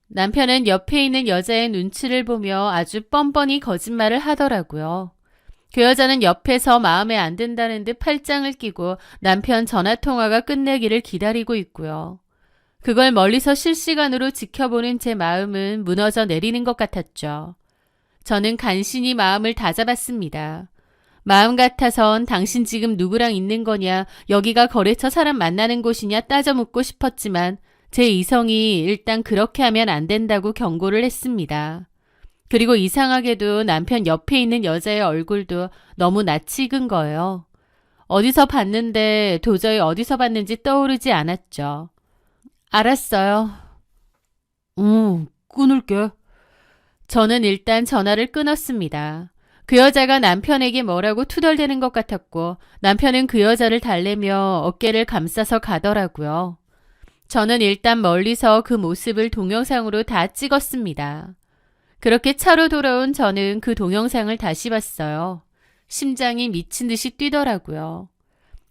남편은 옆에 있는 여자의 눈치를 보며 아주 뻔뻔히 거짓말을 하더라고요. 그 여자는 옆에서 마음에 안 든다는 듯 팔짱을 끼고 남편 전화통화가 끝내기를 기다리고 있고요. 그걸 멀리서 실시간으로 지켜보는 제 마음은 무너져 내리는 것 같았죠. 저는 간신히 마음을 다잡았습니다. 마음 같아선 당신 지금 누구랑 있는 거냐, 여기가 거래처 사람 만나는 곳이냐 따져 묻고 싶었지만 제 이성이 일단 그렇게 하면 안 된다고 경고를 했습니다. 그리고 이상하게도 남편 옆에 있는 여자의 얼굴도 너무 낯이 익은 거예요. 어디서 봤는데 도저히 어디서 봤는지 떠오르지 않았죠. 알았어요. 끊을게. 저는 일단 전화를 끊었습니다. 그 여자가 남편에게 뭐라고 투덜대는 것 같았고 남편은 그 여자를 달래며 어깨를 감싸서 가더라고요. 저는 일단 멀리서 그 모습을 동영상으로 다 찍었습니다. 그렇게 차로 돌아온 저는 그 동영상을 다시 봤어요. 심장이 미친 듯이 뛰더라고요.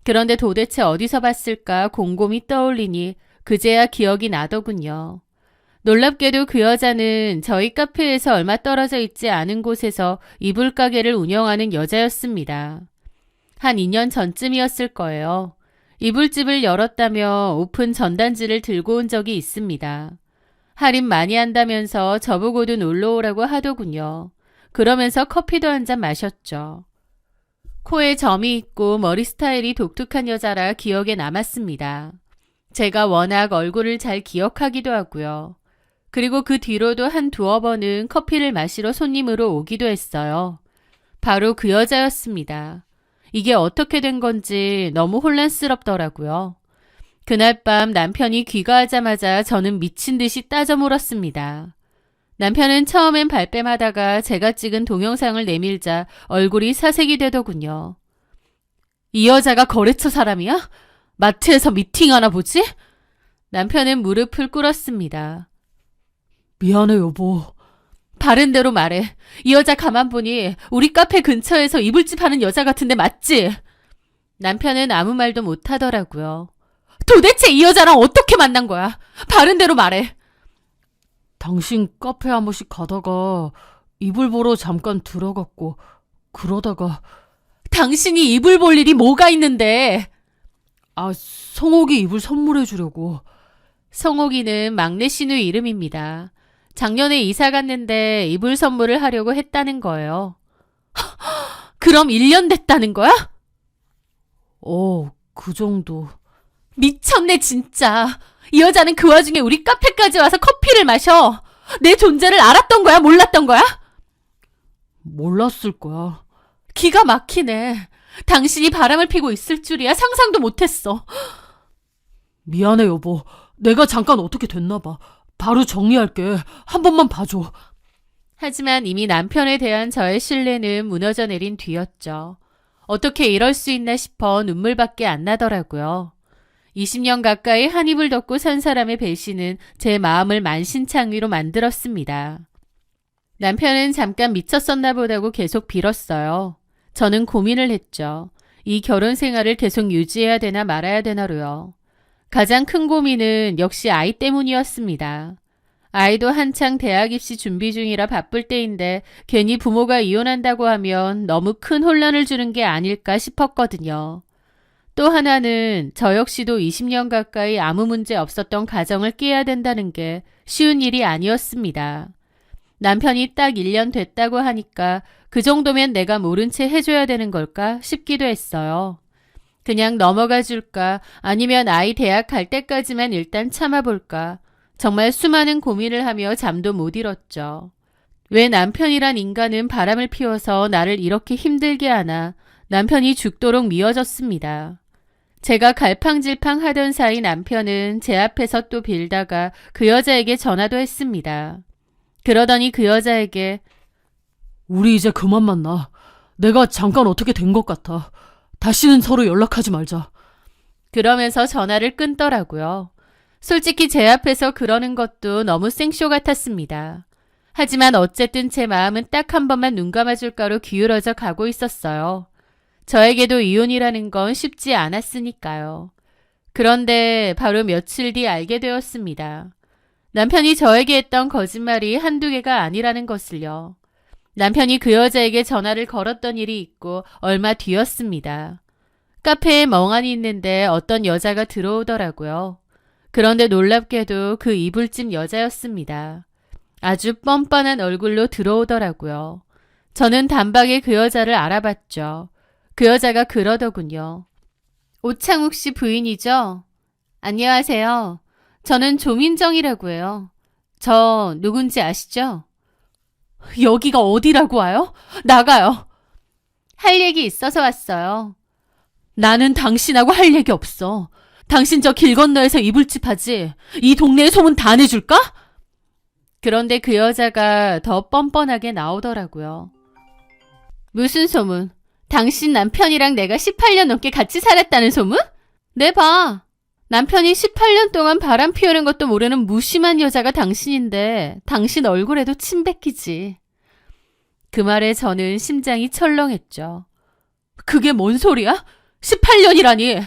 그런데 도대체 어디서 봤을까 곰곰이 떠올리니 그제야 기억이 나더군요. 놀랍게도 그 여자는 저희 카페에서 얼마 떨어져 있지 않은 곳에서 이불 가게를 운영하는 여자였습니다. 한 2년 전쯤이었을 거예요. 이불집을 열었다며 오픈 전단지를 들고 온 적이 있습니다. 할인 많이 한다면서 저보고도 놀러 오라고 하더군요. 그러면서 커피도 한 잔 마셨죠. 코에 점이 있고 머리 스타일이 독특한 여자라 기억에 남았습니다. 제가 워낙 얼굴을 잘 기억하기도 하고요. 그리고 그 뒤로도 한 두어 번은 커피를 마시러 손님으로 오기도 했어요. 바로 그 여자였습니다. 이게 어떻게 된 건지 너무 혼란스럽더라고요. 그날 밤 남편이 귀가하자마자 저는 미친 듯이 따져 물었습니다. 남편은 처음엔 발뺌하다가 제가 찍은 동영상을 내밀자 얼굴이 사색이 되더군요. 이 여자가 거래처 사람이야? 마트에서 미팅하나 보지? 남편은 무릎을 꿇었습니다. 미안해, 여보. 바른 대로 말해. 이 여자 가만 보니 우리 카페 근처에서 이불집 하는 여자 같은데 맞지? 남편은 아무 말도 못하더라고요. 도대체 이 여자랑 어떻게 만난 거야? 바른 대로 말해. 당신 카페 한 번씩 가다가 이불 보러 잠깐 들어갔고 그러다가 당신이 이불 볼 일이 뭐가 있는데? 성옥이 이불 선물해 주려고. 성옥이는 막내 신우 이름입니다. 작년에 이사 갔는데 이불 선물을 하려고 했다는 거예요. 그럼 1년 됐다는 거야? 그 정도. 미쳤네 진짜. 이 여자는 그 와중에 우리 카페까지 와서 커피를 마셔. 내 존재를 알았던 거야? 몰랐던 거야? 몰랐을 거야. 기가 막히네. 당신이 바람을 피고 있을 줄이야 상상도 못했어. 미안해, 여보. 내가 잠깐 어떻게 됐나 봐. 바로 정리할게. 한 번만 봐줘. 하지만 이미 남편에 대한 저의 신뢰는 무너져 내린 뒤였죠. 어떻게 이럴 수 있나 싶어 눈물밖에 안 나더라고요. 20년 가까이 한 입을 덮고 산 사람의 배신은 제 마음을 만신창이로 만들었습니다. 남편은 잠깐 미쳤었나 보다고 계속 빌었어요. 저는 고민을 했죠. 이 결혼 생활을 계속 유지해야 되나 말아야 되나로요. 가장 큰 고민은 역시 아이 때문이었습니다. 아이도 한창 대학 입시 준비 중이라 바쁠 때인데 괜히 부모가 이혼한다고 하면 너무 큰 혼란을 주는 게 아닐까 싶었거든요. 또 하나는 저 역시도 20년 가까이 아무 문제 없었던 가정을 깨야 된다는 게 쉬운 일이 아니었습니다. 남편이 딱 1년 됐다고 하니까 그 정도면 내가 모른 채 해줘야 되는 걸까 싶기도 했어요. 그냥 넘어가 줄까 아니면 아이 대학 갈 때까지만 일단 참아볼까. 정말 수많은 고민을 하며 잠도 못 이뤘죠. 왜 남편이란 인간은 바람을 피워서 나를 이렇게 힘들게 하나. 남편이 죽도록 미워졌습니다. 제가 갈팡질팡 하던 사이 남편은 제 앞에서 또 빌다가 그 여자에게 전화도 했습니다. 그러더니 그 여자에게 우리 이제 그만 만나. 내가 잠깐 어떻게 된 것 같아. 다시는 서로 연락하지 말자. 그러면서 전화를 끊더라고요. 솔직히 제 앞에서 그러는 것도 너무 생쇼 같았습니다. 하지만 어쨌든 제 마음은 딱 한 번만 눈 감아줄까로 기울어져 가고 있었어요. 저에게도 이혼이라는 건 쉽지 않았으니까요. 그런데 바로 며칠 뒤 알게 되었습니다. 남편이 저에게 했던 거짓말이 한두 개가 아니라는 것을요. 남편이 그 여자에게 전화를 걸었던 일이 있고 얼마 뒤였습니다. 카페에 멍하니 있는데 어떤 여자가 들어오더라고요. 그런데 놀랍게도 그 이불집 여자였습니다. 아주 뻔뻔한 얼굴로 들어오더라고요. 저는 단박에 그 여자를 알아봤죠. 그 여자가 그러더군요. 오창욱 씨 부인이죠? 안녕하세요. 저는 조민정이라고 해요. 저 누군지 아시죠? 여기가 어디라고 와요? 나가요. 할 얘기 있어서 왔어요. 나는 당신하고 할 얘기 없어. 당신 저 길 건너에서 이불집 하지. 이 동네에 소문 다 내줄까? 그런데 그 여자가 더 뻔뻔하게 나오더라고요. 무슨 소문? 당신 남편이랑 내가 18년 넘게 같이 살았다는 소문? 네 봐. 남편이 18년 동안 바람 피우는 것도 모르는 무심한 여자가 당신인데 당신 얼굴에도 침 뱉기지. 그 말에 저는 심장이 철렁했죠. 그게 뭔 소리야? 18년이라니.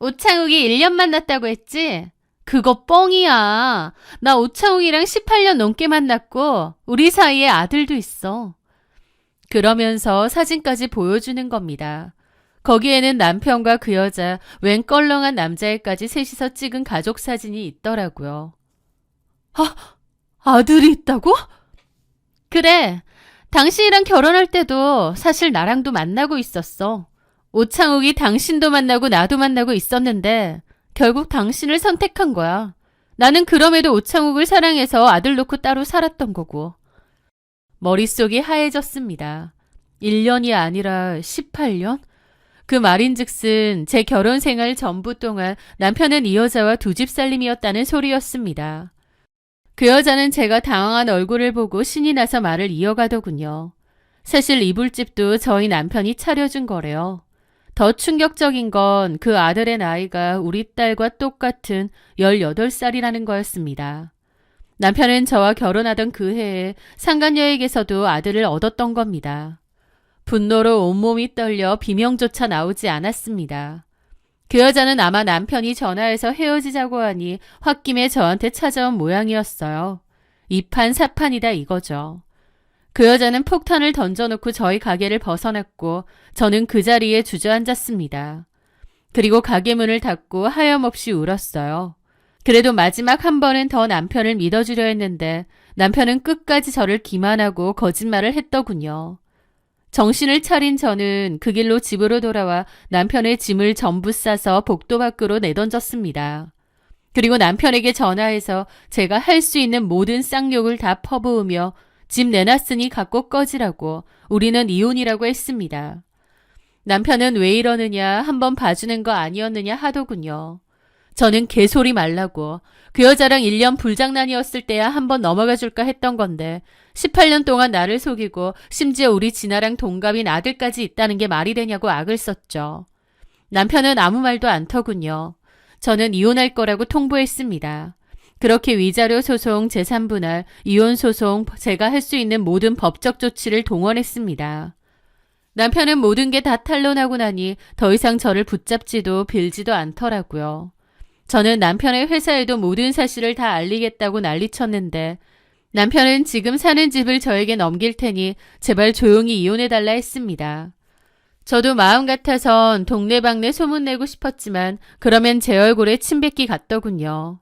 오창욱이 1년 만났다고 했지? 그거 뻥이야. 나 오창욱이랑 18년 넘게 만났고 우리 사이에 아들도 있어. 그러면서 사진까지 보여주는 겁니다. 거기에는 남편과 그 여자, 웬 껄렁한 남자애까지 셋이서 찍은 가족 사진이 있더라고요. 아들이 있다고? 그래. 당신이랑 결혼할 때도 사실 나랑도 만나고 있었어. 오창욱이 당신도 만나고 나도 만나고 있었는데 결국 당신을 선택한 거야. 나는 그럼에도 오창욱을 사랑해서 아들 놓고 따로 살았던 거고. 머릿속이 하얘졌습니다. 1년이 아니라 18년? 그 말인즉슨 제 결혼 생활 전부 동안 남편은 이 여자와 두 집 살림이었다는 소리였습니다. 그 여자는 제가 당황한 얼굴을 보고 신이 나서 말을 이어가더군요. 사실 이불집도 저희 남편이 차려준 거래요. 더 충격적인 건 그 아들의 나이가 우리 딸과 똑같은 18살이라는 거였습니다. 남편은 저와 결혼하던 그 해에 상간녀에게서도 아들을 얻었던 겁니다. 분노로 온몸이 떨려 비명조차 나오지 않았습니다. 그 여자는 아마 남편이 전화해서 헤어지자고 하니 홧김에 저한테 찾아온 모양이었어요. 이판사판이다 이거죠. 그 여자는 폭탄을 던져놓고 저희 가게를 벗어났고 저는 그 자리에 주저앉았습니다. 그리고 가게 문을 닫고 하염없이 울었어요. 그래도 마지막 한 번은 더 남편을 믿어주려 했는데 남편은 끝까지 저를 기만하고 거짓말을 했더군요. 정신을 차린 저는 그 길로 집으로 돌아와 남편의 짐을 전부 싸서 복도 밖으로 내던졌습니다. 그리고 남편에게 전화해서 제가 할 수 있는 모든 쌍욕을 다 퍼부으며 집 내놨으니 갖고 꺼지라고, 우리는 이혼이라고 했습니다. 남편은 왜 이러느냐, 한번 봐주는 거 아니었느냐 하더군요. 저는 개소리 말라고, 그 여자랑 1년 불장난이었을 때야 한번 넘어가 줄까 했던 건데 18년 동안 나를 속이고 심지어 우리 진아랑 동갑인 아들까지 있다는 게 말이 되냐고 악을 썼죠. 남편은 아무 말도 않더군요. 저는 이혼할 거라고 통보했습니다. 그렇게 위자료 소송, 재산분할, 이혼 소송, 제가 할 수 있는 모든 법적 조치를 동원했습니다. 남편은 모든 게 다 탄로나고 나니 더 이상 저를 붙잡지도 빌지도 않더라고요. 저는 남편의 회사에도 모든 사실을 다 알리겠다고 난리쳤는데 남편은 지금 사는 집을 저에게 넘길 테니 제발 조용히 이혼해달라 했습니다. 저도 마음 같아선 동네방네 소문내고 싶었지만 그러면 제 얼굴에 침 뱉기 같더군요.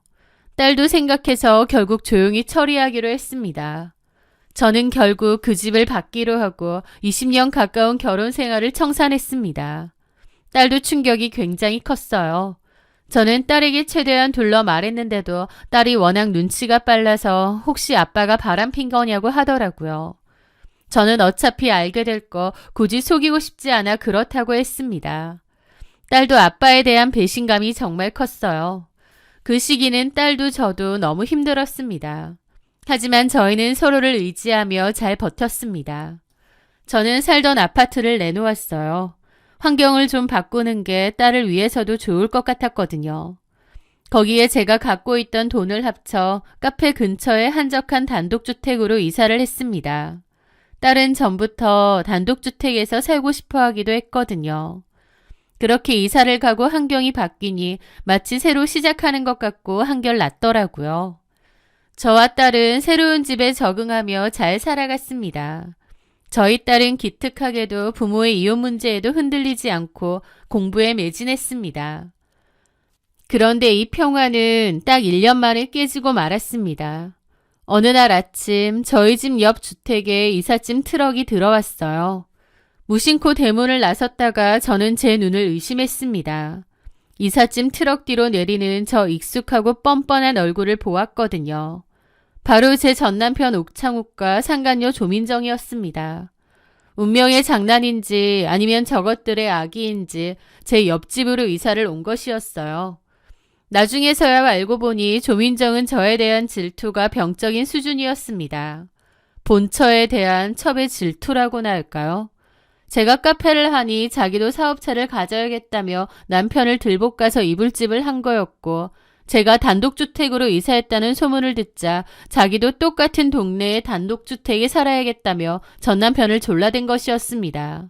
딸도 생각해서 결국 조용히 처리하기로 했습니다. 저는 결국 그 집을 받기로 하고 20년 가까운 결혼 생활을 청산했습니다. 딸도 충격이 굉장히 컸어요. 저는 딸에게 최대한 둘러 말했는데도 딸이 워낙 눈치가 빨라서 혹시 아빠가 바람핀 거냐고 하더라고요. 저는 어차피 알게 될 거 굳이 속이고 싶지 않아 그렇다고 했습니다. 딸도 아빠에 대한 배신감이 정말 컸어요. 그 시기는 딸도 저도 너무 힘들었습니다. 하지만 저희는 서로를 의지하며 잘 버텼습니다. 저는 살던 아파트를 내놓았어요. 환경을 좀 바꾸는 게 딸을 위해서도 좋을 것 같았거든요. 거기에 제가 갖고 있던 돈을 합쳐 카페 근처에 한적한 단독주택으로 이사를 했습니다. 딸은 전부터 단독주택에서 살고 싶어 하기도 했거든요. 그렇게 이사를 가고 환경이 바뀌니 마치 새로 시작하는 것 같고 한결 낫더라고요. 저와 딸은 새로운 집에 적응하며 잘 살아갔습니다. 저희 딸은 기특하게도 부모의 이혼 문제에도 흔들리지 않고 공부에 매진했습니다. 그런데 이 평화는 딱 1년 만에 깨지고 말았습니다. 어느 날 아침 저희 집 옆 주택에 이삿짐 트럭이 들어왔어요. 무심코 대문을 나섰다가 저는 제 눈을 의심했습니다. 이삿짐 트럭 뒤로 내리는 저 익숙하고 뻔뻔한 얼굴을 보았거든요. 바로 제 전남편 옥창욱과 상간녀 조민정이었습니다. 운명의 장난인지 아니면 저것들의 악의인지 제 옆집으로 이사를 온 것이었어요. 나중에서야 알고 보니 조민정은 저에 대한 질투가 병적인 수준이었습니다. 본처에 대한 첩의 질투라고나 할까요? 제가 카페를 하니 자기도 사업차를 가져야겠다며 남편을 들볶아서 이불집을 한 거였고 제가 단독주택으로 이사했다는 소문을 듣자 자기도 똑같은 동네에 단독주택에 살아야겠다며 전남편을 졸라댄 것이었습니다.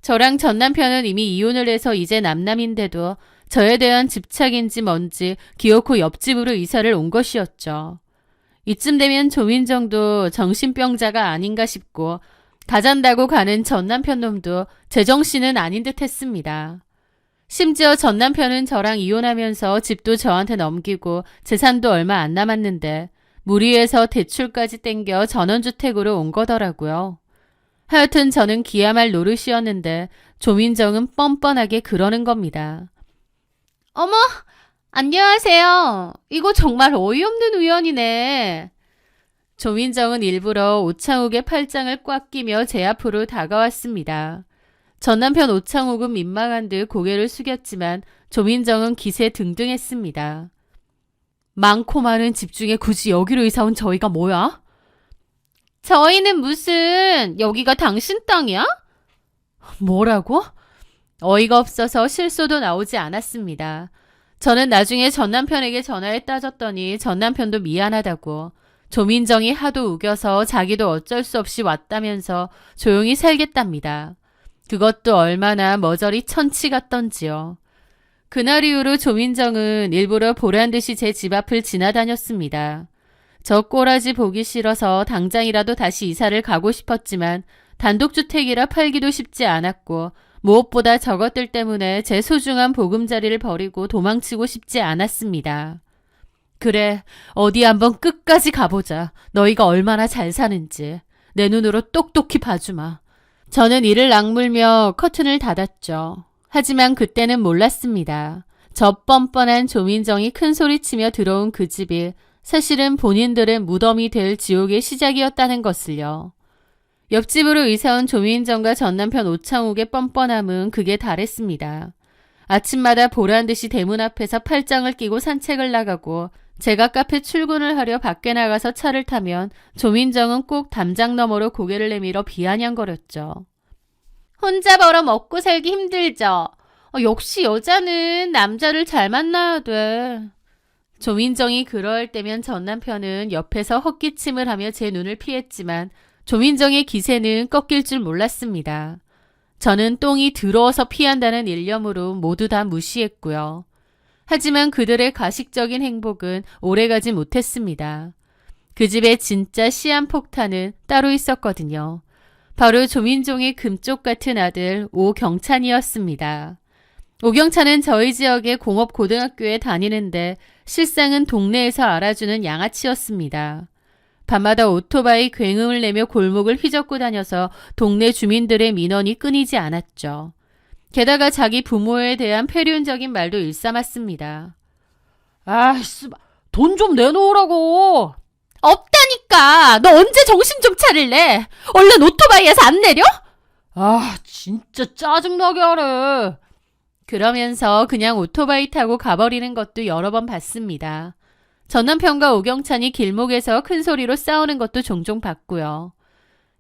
저랑 전남편은 이미 이혼을 해서 이제 남남인데도 저에 대한 집착인지 뭔지 기어코 옆집으로 이사를 온 것이었죠. 이쯤 되면 조민정도 정신병자가 아닌가 싶고 가잔다고 가는 전남편 놈도 제정신은 아닌 듯 했습니다. 심지어 전남편은 저랑 이혼하면서 집도 저한테 넘기고 재산도 얼마 안 남았는데 무리해서 대출까지 땡겨 전원주택으로 온 거더라고요. 하여튼 저는 기야말 노릇이었는데 조민정은 뻔뻔하게 그러는 겁니다. 어머, 안녕하세요. 이거 정말 어이없는 우연이네. 조민정은 일부러 오창욱의 팔짱을 꽉 끼며 제 앞으로 다가왔습니다. 전 남편 오창욱은 민망한 듯 고개를 숙였지만 조민정은 기세 등등했습니다. 많고 많은 집 중에 굳이 여기로 이사 온 저희가 뭐야? 저희는 무슨 여기가 당신 땅이야? 뭐라고? 어이가 없어서 실소도 나오지 않았습니다. 저는 나중에 전 남편에게 전화해 따졌더니 전 남편도 미안하다고, 조민정이 하도 우겨서 자기도 어쩔 수 없이 왔다면서 조용히 살겠답니다. 그것도 얼마나 머저리 천치 같던지요. 그날 이후로 조민정은 일부러 보란듯이 제 집 앞을 지나다녔습니다. 저 꼬라지 보기 싫어서 당장이라도 다시 이사를 가고 싶었지만 단독주택이라 팔기도 쉽지 않았고, 무엇보다 저것들 때문에 제 소중한 보금자리를 버리고 도망치고 싶지 않았습니다. 그래, 어디 한번 끝까지 가보자. 너희가 얼마나 잘 사는지. 내 눈으로 똑똑히 봐주마. 저는 이를 악물며 커튼을 닫았죠. 하지만 그때는 몰랐습니다. 저 뻔뻔한 조민정이 큰소리치며 들어온 그 집이 사실은 본인들의 무덤이 될 지옥의 시작이었다는 것을요. 옆집으로 이사온 조민정과 전 남편 오창욱의 뻔뻔함은 극에 달했습니다. 아침마다 보란듯이 대문 앞에서 팔짱을 끼고 산책을 나가고, 제가 카페 출근을 하려 밖에 나가서 차를 타면 조민정은 꼭 담장 너머로 고개를 내밀어 비아냥거렸죠. 혼자 벌어 먹고 살기 힘들죠. 역시 여자는 남자를 잘 만나야 돼. 조민정이 그럴 때면 전 남편은 옆에서 헛기침을 하며 제 눈을 피했지만 조민정의 기세는 꺾일 줄 몰랐습니다. 저는 똥이 더러워서 피한다는 일념으로 모두 다 무시했고요. 하지만 그들의 가식적인 행복은 오래가지 못했습니다. 그 집에 진짜 시한폭탄은 따로 있었거든요. 바로 조민종의 금쪽 같은 아들 오경찬이었습니다. 오경찬은 저희 지역의 공업고등학교에 다니는데 실상은 동네에서 알아주는 양아치였습니다. 밤마다 오토바이 굉음을 내며 골목을 휘젓고 다녀서 동네 주민들의 민원이 끊이지 않았죠. 게다가 자기 부모에 대한 폐륜적인 말도 일삼았습니다. 아이씨, 돈 좀 내놓으라고. 없다니까! 너 언제 정신 좀 차릴래? 얼른 오토바이에서 안 내려? 아, 진짜 짜증나게 하래. 그러면서 그냥 오토바이 타고 가버리는 것도 여러 번 봤습니다. 전 남편과 오경찬이 길목에서 큰 소리로 싸우는 것도 종종 봤고요.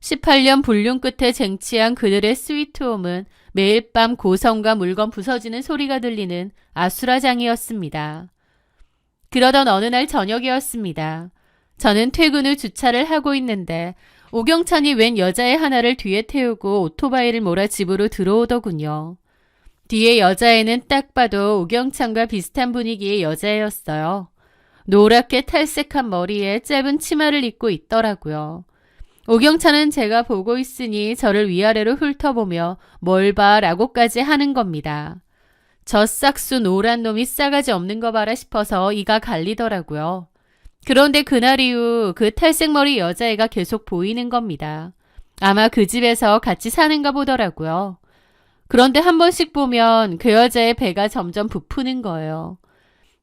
18년 불륜 끝에 쟁취한 그들의 스위트홈은 매일 밤 고성과 물건 부서지는 소리가 들리는 아수라장이었습니다. 그러던 어느 날 저녁이었습니다. 저는 퇴근 후 주차를 하고 있는데 오경찬이 웬 여자애 하나를 뒤에 태우고 오토바이를 몰아 집으로 들어오더군요. 뒤에 여자애는 딱 봐도 오경찬과 비슷한 분위기의 여자애였어요. 노랗게 탈색한 머리에 짧은 치마를 입고 있더라고요. 오경찬은 제가 보고 있으니 저를 위아래로 훑어보며 뭘 봐 라고까지 하는 겁니다. 저 싹수 노란 놈이 싸가지 없는 거 봐라 싶어서 이가 갈리더라고요. 그런데 그날 이후 그 탈색머리 여자애가 계속 보이는 겁니다. 아마 그 집에서 같이 사는가 보더라고요. 그런데 한 번씩 보면 그 여자의 배가 점점 부푸는 거예요.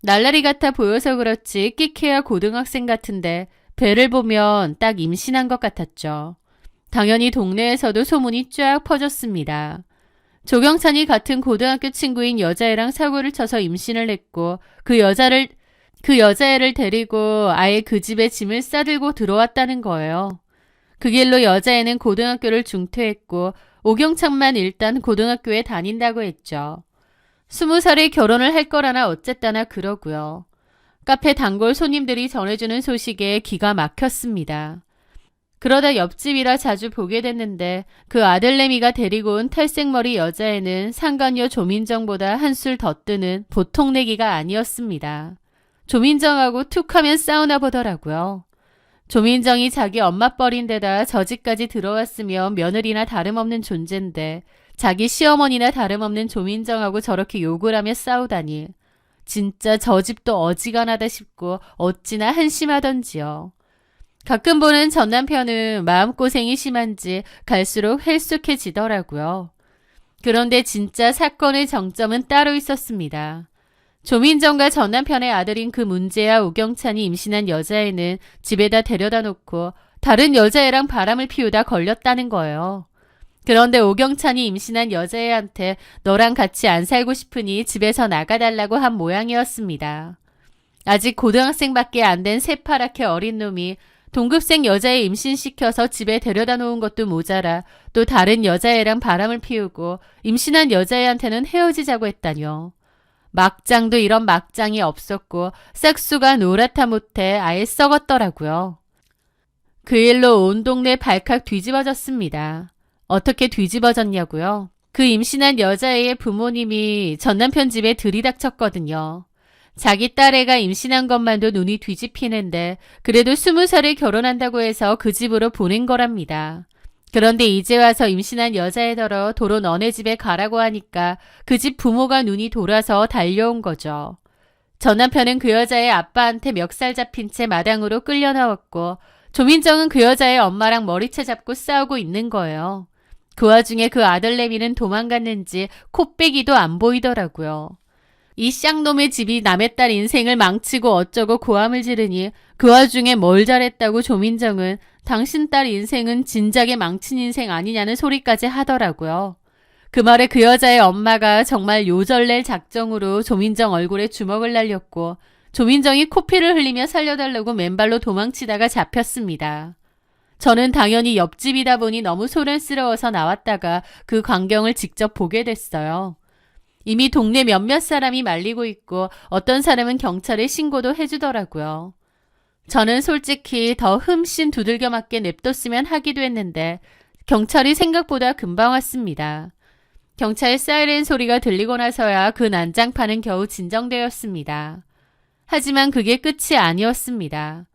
날라리 같아 보여서 그렇지 끽해야 고등학생 같은데 배를 보면 딱 임신한 것 같았죠. 당연히 동네에서도 소문이 쫙 퍼졌습니다. 조경찬이 같은 고등학교 친구인 여자애랑 사고를 쳐서 임신을 했고 그 여자애를 데리고 아예 그 집에 짐을 싸들고 들어왔다는 거예요. 그 길로 여자애는 고등학교를 중퇴했고 오경찬만 일단 고등학교에 다닌다고 했죠. 20살에 결혼을 할 거라나 어쨌다나 그러고요. 카페 단골 손님들이 전해주는 소식에 기가 막혔습니다. 그러다 옆집이라 자주 보게 됐는데 그 아들내미가 데리고 온 탈색머리 여자애는 상간녀 조민정보다 한술 더 뜨는 보통 내기가 아니었습니다. 조민정하고 툭하면 싸우나 보더라고요. 조민정이 자기 엄마 뻘인 데다 저 집까지 들어왔으면 며느리나 다름없는 존재인데 자기 시어머니나 다름없는 조민정하고 저렇게 욕을 하며 싸우다니. 진짜 저 집도 어지간하다 싶고 어찌나 한심하던지요. 가끔 보는 전 남편은 마음고생이 심한지 갈수록 헬쑥해지더라고요. 그런데 진짜 사건의 정점은 따로 있었습니다. 조민정과 전 남편의 아들인 그 문재야 오경찬이 임신한 여자애는 집에다 데려다 놓고 다른 여자애랑 바람을 피우다 걸렸다는 거예요. 그런데 오경찬이 임신한 여자애한테 너랑 같이 안 살고 싶으니 집에서 나가달라고 한 모양이었습니다. 아직 고등학생밖에 안 된 새파랗게 어린 놈이 동급생 여자애 임신시켜서 집에 데려다 놓은 것도 모자라 또 다른 여자애랑 바람을 피우고 임신한 여자애한테는 헤어지자고 했다뇨. 막장도 이런 막장이 없었고 싹수가 노랗다 못해 아예 썩었더라고요. 그 일로 온 동네 발칵 뒤집어졌습니다. 어떻게 뒤집어졌냐고요? 그 임신한 여자애의 부모님이 전 남편 집에 들이닥쳤거든요. 자기 딸애가 임신한 것만도 눈이 뒤집히는데 그래도 20살에 결혼한다고 해서 그 집으로 보낸 거랍니다. 그런데 이제 와서 임신한 여자애더러 도로 너네 집에 가라고 하니까 그 집 부모가 눈이 돌아서 달려온 거죠. 전 남편은 그 여자의 아빠한테 멱살 잡힌 채 마당으로 끌려 나왔고 조민정은 그 여자의 엄마랑 머리채 잡고 싸우고 있는 거예요. 그 와중에 그 아들내미는 도망갔는지 코빼기도 안 보이더라고요. 이 쌍놈의 집이 남의 딸 인생을 망치고 어쩌고 고함을 지르니 그 와중에 뭘 잘했다고 조민정은 당신 딸 인생은 진작에 망친 인생 아니냐는 소리까지 하더라고요. 그 말에 그 여자의 엄마가 정말 요절낼 작정으로 조민정 얼굴에 주먹을 날렸고 조민정이 코피를 흘리며 살려달라고 맨발로 도망치다가 잡혔습니다. 저는 당연히 옆집이다 보니 너무 소란스러워서 나왔다가 그 광경을 직접 보게 됐어요. 이미 동네 몇몇 사람이 말리고 있고 어떤 사람은 경찰에 신고도 해주더라고요. 저는 솔직히 더 흠씬 두들겨 맞게 냅뒀으면 하기도 했는데 경찰이 생각보다 금방 왔습니다. 경찰 사이렌 소리가 들리고 나서야 그 난장판은 겨우 진정되었습니다. 하지만 그게 끝이 아니었습니다.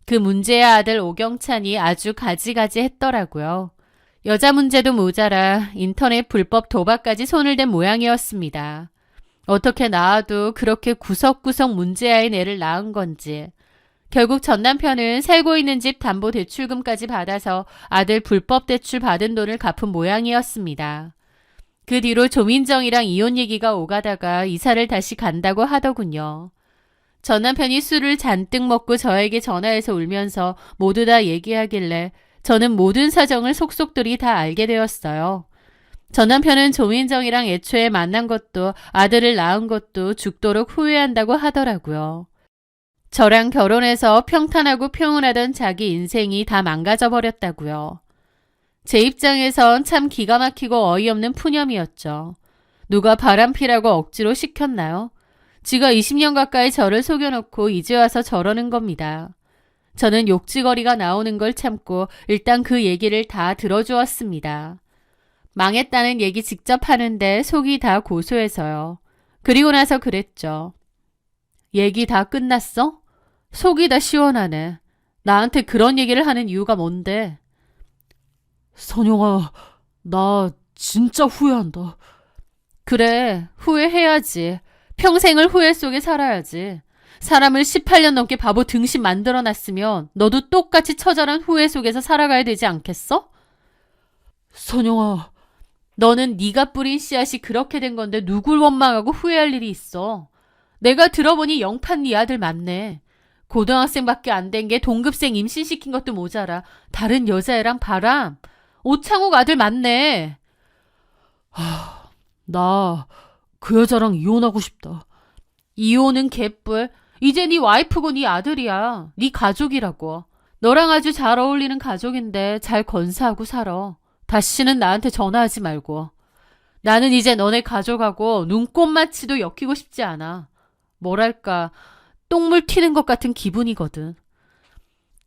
그 문제의 아들 오경찬이 아주 가지가지 했더라고요. 여자 문제도 모자라 인터넷 불법 도박까지 손을 댄 모양이었습니다. 어떻게 낳아도 그렇게 구석구석 문제아인 애를 낳은 건지. 결국 전 남편은 살고 있는 집 담보대출금까지 받아서 아들 불법 대출 받은 돈을 갚은 모양이었습니다. 그 뒤로 조민정이랑 이혼 얘기가 오가다가 이사를 다시 간다고 하더군요. 전 남편이 술을 잔뜩 먹고 저에게 전화해서 울면서 모두 다 얘기하길래 저는 모든 사정을 속속들이 다 알게 되었어요. 전 남편은 조민정이랑 애초에 만난 것도 아들을 낳은 것도 죽도록 후회한다고 하더라고요. 저랑 결혼해서 평탄하고 평온하던 자기 인생이 다 망가져 버렸다고요. 제 입장에선 참 기가 막히고 어이없는 푸념이었죠. 누가 바람피라고 억지로 시켰나요? 지가 20년 가까이 저를 속여놓고 이제 와서 저러는 겁니다. 저는 욕지거리가 나오는 걸 참고 일단 그 얘기를 다 들어주었습니다. 망했다는 얘기 직접 하는데 속이 다 고소해서요. 그리고 나서 그랬죠. 얘기 다 끝났어? 속이 다 시원하네. 나한테 그런 얘기를 하는 이유가 뭔데? 선영아, 나 진짜 후회한다. 그래, 후회해야지. 평생을 후회 속에 살아야지. 사람을 18년 넘게 바보 등신 만들어놨으면 너도 똑같이 처절한 후회 속에서 살아가야 되지 않겠어? 선영아, 너는 네가 뿌린 씨앗이 그렇게 된 건데 누굴 원망하고 후회할 일이 있어. 내가 들어보니 영판 네 아들 맞네. 고등학생밖에 안 된 게 동급생 임신시킨 것도 모자라 다른 여자애랑 바람. 오창욱 아들 맞네. 나 그 여자랑 이혼하고 싶다. 이혼은 개뿔. 이제 네 와이프고 네 아들이야. 네 가족이라고. 너랑 아주 잘 어울리는 가족인데 잘 건사하고 살아. 다시는 나한테 전화하지 말고. 나는 이제 너네 가족하고 눈꼽만치도 엮이고 싶지 않아. 뭐랄까 똥물 튀는 것 같은 기분이거든.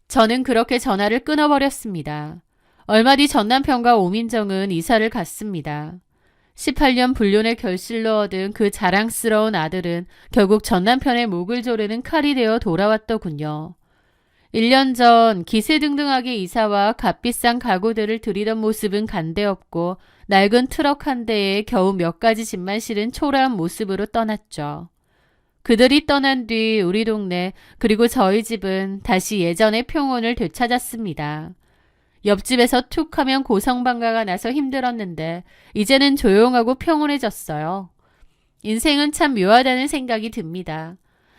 저는 그렇게 전화를 끊어버렸습니다. 얼마 뒤 전 남편과 오민정은 이사를 갔습니다. 18년 불륜의 결실로 얻은 그 자랑스러운 아들은 결국 전 남편의 목을 조르는 칼이 되어 돌아왔더군요. 1년 전 기세등등하게 이사와 값비싼 가구들을 들이던 모습은 간데없고 낡은 트럭 한 대에 겨우 몇 가지 짐만 실은 초라한 모습으로 떠났죠. 그들이 떠난 뒤 우리 동네 그리고 저희 집은 다시 예전의 평온을 되찾았습니다. 옆집에서 툭 하면 고성방가가 나서 힘들었는데 이제는 조용하고 평온해졌어요. 인생은 참 묘하다는 생각이 듭니다.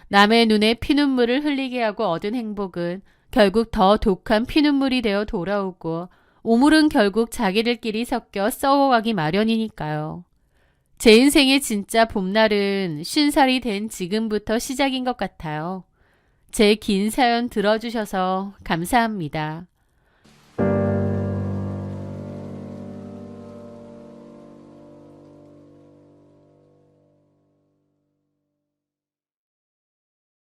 남의 눈에 피눈물을 흘리게 하고 얻은 행복은 결국 더 독한 피눈물이 되어 돌아오고 오물은 결국 자기들끼리 섞여 썩어가기 마련이니까요. 제 인생의 진짜 봄날은 50살이 된 지금부터 시작인 것 같아요. 제 긴 사연 들어주셔서 감사합니다.